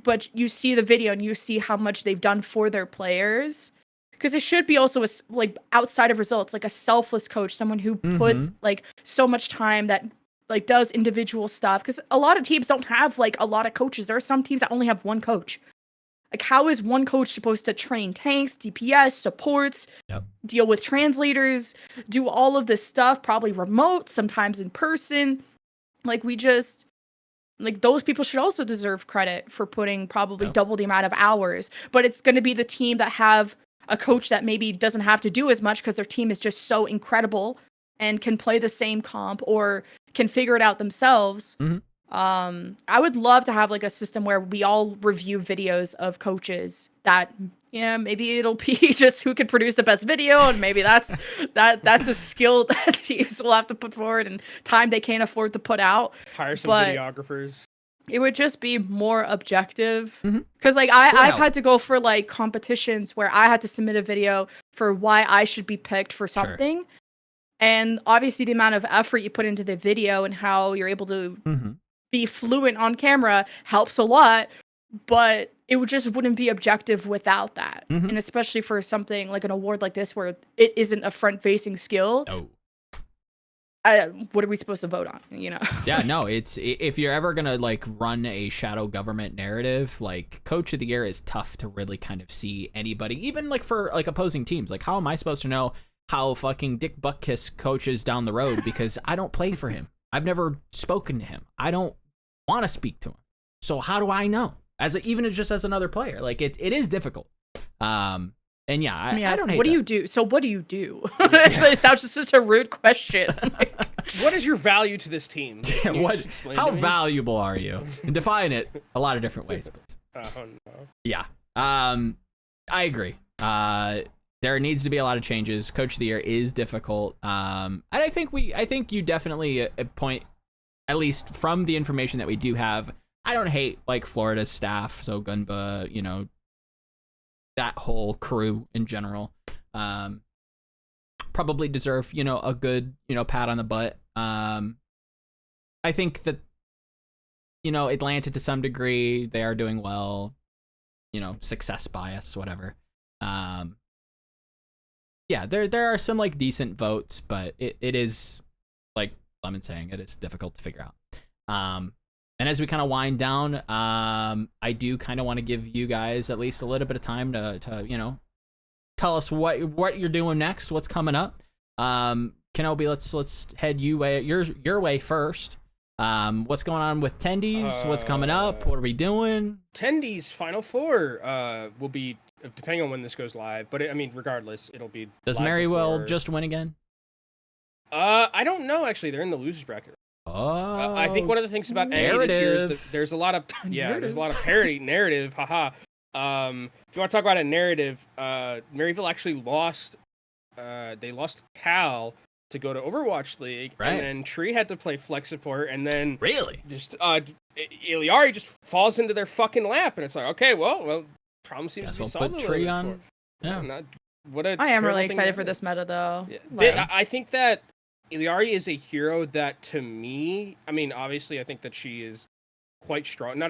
but you see the video and you see how much they've done for their players. Because it should be also like outside of results, like a selfless coach, someone who puts like so much time that like does individual stuff. Because a lot of teams don't have like a lot of coaches. There are some teams that only have one coach. Like, how is one coach supposed to train tanks, DPS, supports, deal with translators, do all of this stuff, probably remote, sometimes in person? Like, like, those people should also deserve credit for putting probably double the amount of hours. But it's going to be the team that have a coach that maybe doesn't have to do as much because their team is just so incredible and can play the same comp or can figure it out themselves. I would love to have like a system where we all review videos of coaches that, maybe it'll be just who can produce the best video, and maybe that's a skill that teams will have to put forward and time they can't afford to put out. Hire some videographers. It would just be more objective, because like I've had to go for like competitions where I had to submit a video for why I should be picked for something, and obviously the amount of effort you put into the video and how you're able to be fluent on camera helps a lot, but it wouldn't be objective without that. And especially for something like an award like this where it isn't a front-facing skill. What are we supposed to vote on? Yeah, no, it's, if you're ever gonna like run a shadow government narrative, like Coach of the Year is tough to really kind of see anybody, even like for like opposing teams. Like, how am I supposed to know how fucking Dick Buttkiss coaches down the road, because I don't play for him? I've never spoken to him. I don't want to speak to him. So how do I know? Even just as another player, like it is difficult. And yeah, I don't hate what do you do? So what do you do? It sounds just such a rude question. What is your value to this team? How valuable are you? And define it a lot of different ways, please. Oh no. Yeah. I agree. There needs to be a lot of changes. Coach of the Year is difficult. And I think you definitely point, at least from the information that we do have, I don't hate like Florida's staff, so that whole crew in general. probably deserve, a good, pat on the butt. I think that, Atlanta to some degree, they are doing well, success bias, whatever. Yeah, there are some like decent votes, but it is, like Lemon saying, it is difficult to figure out. And as we kind of wind down, I do kind of want to give you guys at least a little bit of time to tell us what you're doing next, what's coming up. Kenobi, let's head your way first. What's going on with Tendies? What's coming up? What are we doing? Tendies Final Four will be, depending on when this goes live, but regardless, it'll be. Does Merrywell just win again? I don't know. Actually, they're in the losers bracket. Oh, I think one of the things about NA this year is that there's a lot of there's a lot of parody narrative. Haha. If you want to talk about a narrative, Maryville actually lost. They lost Cal to go to Overwatch League, right. And then Tree had to play flex support, and then really just Iliari just falls into their fucking lap, and it's like, okay, well, problem seems to be solved. Put Tree on. Yeah. I am really excited for this meta, though. Yeah. I think that Iliari is a hero that, to me, obviously, I think that she is quite strong.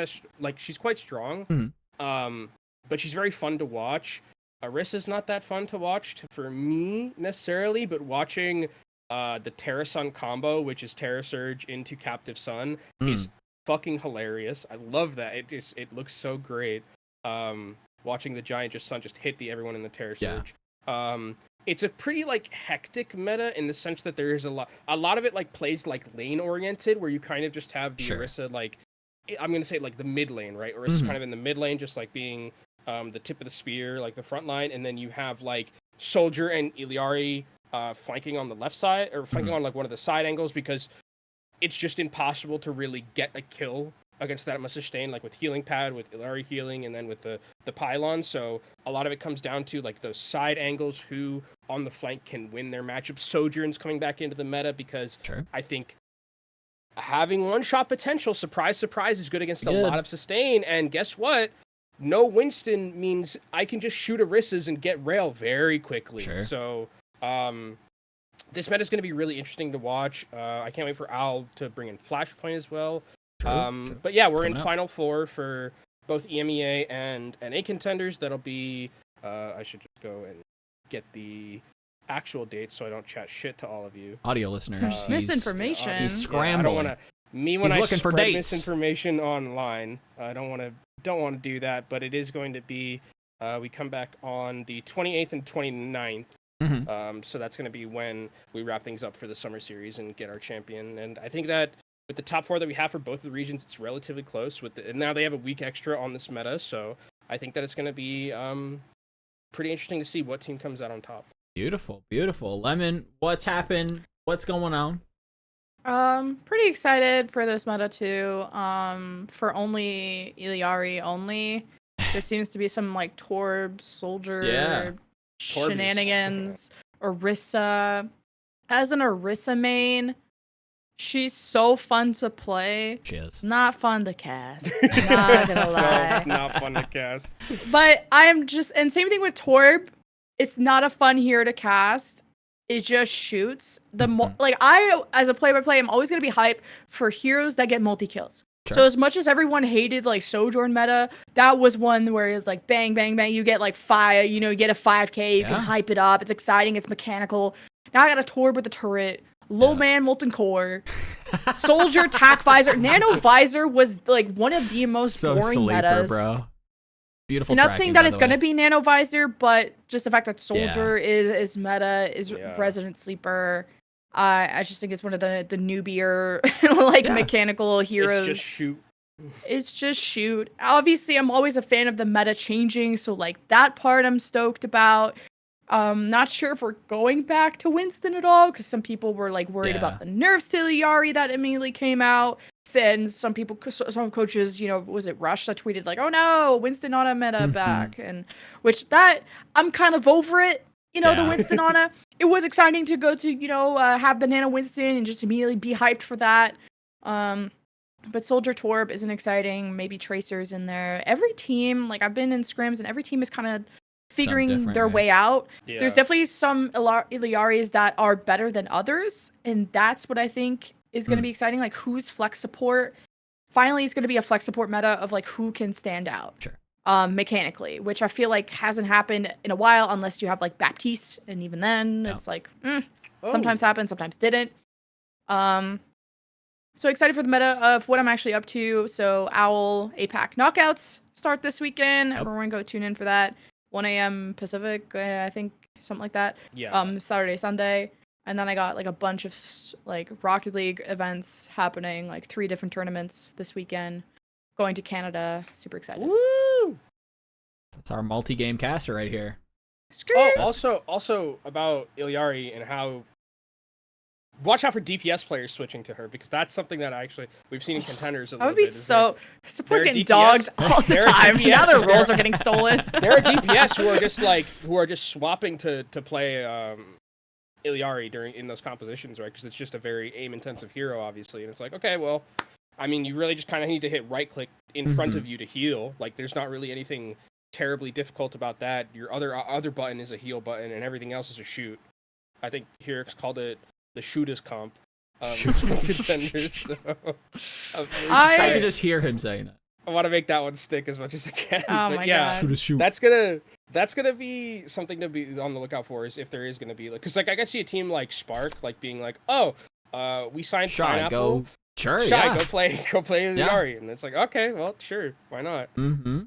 She's quite strong. Mm-hmm. But she's very fun to watch. Orisa's not that fun to watch for me necessarily, but watching the Terra Sun combo, which is Terra Surge into Captive Sun, is fucking hilarious. I love that. It looks so great. Watching the Giant Sun just hit everyone in the Terra Surge. Yeah. It's a pretty hectic meta in the sense that there is a lot of it plays lane oriented, where you kind of just have the Orisa I'm gonna say the mid lane, right? Orisa's kind of in the mid lane, just being the tip of the spear, the front line, and then you have Soldier and Iliari flanking on the left side, or flanking on one of the side angles, because it's just impossible to really get a kill against that much sustain, with healing pad, with Iliari healing, and then with the pylon. So a lot of it comes down to those side angles, who on the flank can win their matchup. Sojourn's coming back into the meta because I think having one-shot potential, surprise, is good against a lot of sustain. And guess what? No Winston means I can just shoot Orisas and get rail very quickly. Sure. So this meta is going to be really interesting to watch. I can't wait for Al to bring in Flashpoint as well. True. But yeah, we're in Final Four for both EMEA and NA contenders. That'll be, I should just go and get the actual dates so I don't chat shit to all of you. Audio listeners. Misinformation. He's scrambling. I don't want to. When I looking spread for dates. Misinformation online, I don't want to do that. But it is going to be. We come back on the 28th and 29th. Mm-hmm. So that's going to be when we wrap things up for the summer series and get our champion. And I think that with the top four that we have for both of the regions, it's relatively close. And now they have a week extra on this meta, so I think that it's going to be pretty interesting to see what team comes out on top. Beautiful. Lemon, what's happened? What's going on? Pretty excited for this meta too. For only Iliari only. There seems to be some Torb Soldier shenanigans. Orisa. As an Orisa main, she's so fun to play. She is. Not fun to cast. Not gonna lie. Not fun to cast. But and same thing with Torb. It's not a fun hero to cast. It just shoots. I, as a play-by-play, I'm always gonna be hyped for heroes that get multi-kills. Sure. So as much as everyone hated Sojourn meta, that was one where it's bang, bang, bang. You get five. You get a 5k. You can hype it up. It's exciting. It's mechanical. Now I got a Torb with a turret. Low man molten core, Soldier tac visor, Nano visor was one of the most boring metas. Bro. Beautiful. I'm not saying that it's gonna be Nano visor, but just the fact that Soldier is meta, is resident sleeper. I just think it's one of the newbier mechanical heroes. It's just shoot. Obviously, I'm always a fan of the meta changing, so that part I'm stoked about. Not sure if we're going back to Winston at all, because some people were worried about the nerfs to Iliari that immediately came out. And some coaches, was it Rush that tweeted oh no, Winston Ana meta back, and which that I'm kind of over it. The Winston Ana. It was exciting to go to have the Nano Winston and just immediately be hyped for that. But Soldier Torb isn't exciting. Maybe Tracer's in there. Every team, I've been in scrims, and every team is kind of figuring their way out. Yeah. There's definitely some Illari's that are better than others, and that's what I think is going to be exciting. Like, who's flex support? Finally, it's going to be a flex support meta of like who can stand out. Sure. Mechanically, which I feel like hasn't happened in a while, unless you have like Baptiste, and even then it's like sometimes happened, sometimes didn't. So excited for the meta of what I'm actually up to. So Owl APAC knockouts start this weekend. Everyone go tune in for that. 1 a.m. Pacific, I think, something like that. Yeah. Saturday, Sunday. And then I got like a bunch of like Rocket League events happening, like 3 different tournaments this weekend. Going to Canada, super excited. Woo! That's our multi-game caster right here. Also about Illari and how watch out for DPS players switching to her, because that's something that we've seen in Contenders. I would be so supposed getting dogged all the time. Now their roles are getting stolen. There are DPS who are just swapping to play Illari in those compositions, right? Because it's just a very aim-intensive hero, obviously, and it's like, okay, well, I mean, you really just kind of need to hit right-click in front of you to heal. Like, there's not really anything terribly difficult about that. Your other button is a heal button, and everything else is a shoot. I think Hirix called it the shooters comp. Contenders. So, I could just hear him saying that. I want to make that one stick as much as I can. Oh my god! Shoot. That's gonna be something to be on the lookout for, is if there is gonna be, like, because like I could see a team like Spark like being like, we signed Pineapple. Sure, go play Illari, and it's like, okay, well, sure, why not? Mm-hmm.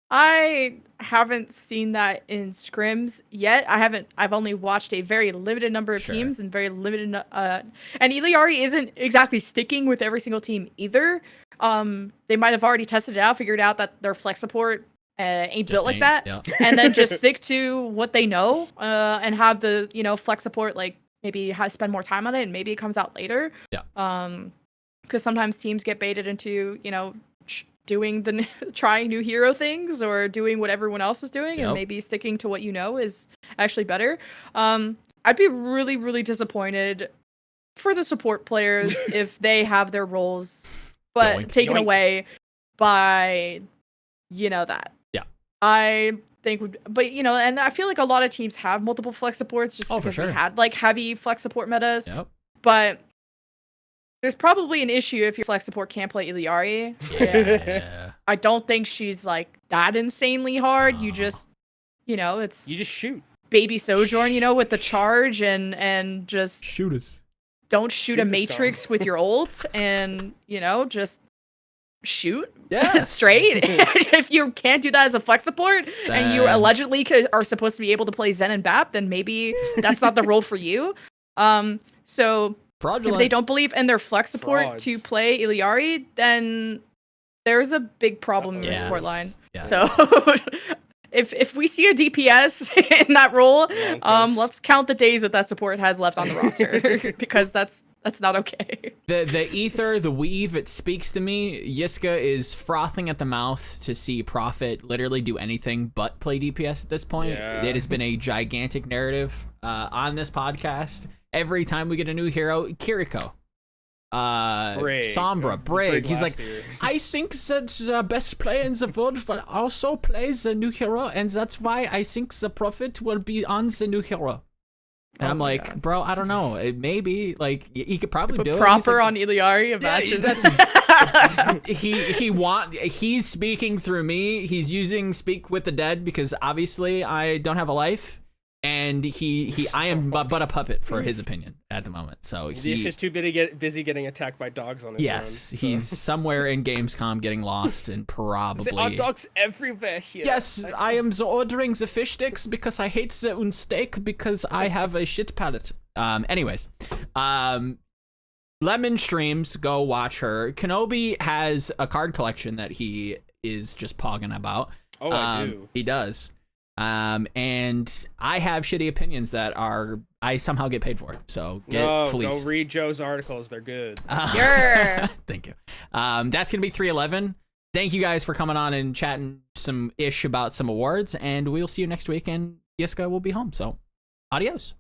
I haven't seen that in scrims yet. I've only watched a very limited number of teams and very limited. And Illari isn't exactly sticking with every single team either. They might have already tested it out, figured out that their flex support ain't built like that, and then just stick to what they know, and have the flex support like maybe spend more time on it, and maybe it comes out later. Because sometimes teams get baited into doing trying new hero things or doing what everyone else is doing, and maybe sticking to what is actually better. I'd be really, really disappointed for the support players if they have their roles taken away by that. Yeah. I think and I feel like a lot of teams have multiple flex supports just because we had like heavy flex support metas. Yep. But there's probably an issue if your flex support can't play Illari. Yeah. I don't think she's like that insanely hard. You just, you just shoot. Baby Sojourn, with the charge and just shoot us. Don't shoot a matrix with your ult, and just shoot straight. If you can't do that as a flex support, and you allegedly are supposed to be able to play Zen and Bap, then maybe that's not the role for you. So Fraudulent. If they don't believe in their flex support to play Illari, then there's a big problem in your support line. Yeah. So if we see a DPS in that role, let's count the days that support has left on the roster, because that's not okay. The ether, the weave, it speaks to me. Yiska is frothing at the mouth to see Prophet literally do anything but play DPS at this point. Yeah. It has been a gigantic narrative on this podcast. Every time we get a new hero, Kiriko, Sombra, Brig. He's like, I think that the best player in the world will also play the new hero, and that's why I think the Prophet will be on the new hero. And I'm like, bro, I don't know. Maybe like he could probably do it. Proper on Illari, imagine. He's speaking through me. He's using Speak with the Dead because obviously I don't have a life. And I am but a puppet for his opinion at the moment. So he's just too busy getting attacked by dogs on his own. Yes, he's somewhere in Gamescom getting lost and probably. There are dogs everywhere here. Yes, I am ordering the fish sticks because I hate the steak because I have a shit palate. Anyways, Lemon streams. Go watch her. Kenobi has a card collection that he is just pogging about. Oh, I do. He does. And I have shitty opinions that I somehow get paid for. So go read Joe's articles. They're good. Thank you. That's going to be 311. Thank you guys for coming on and chatting some ish about some awards, and we'll see you next week, and Yiska will be home. So adios.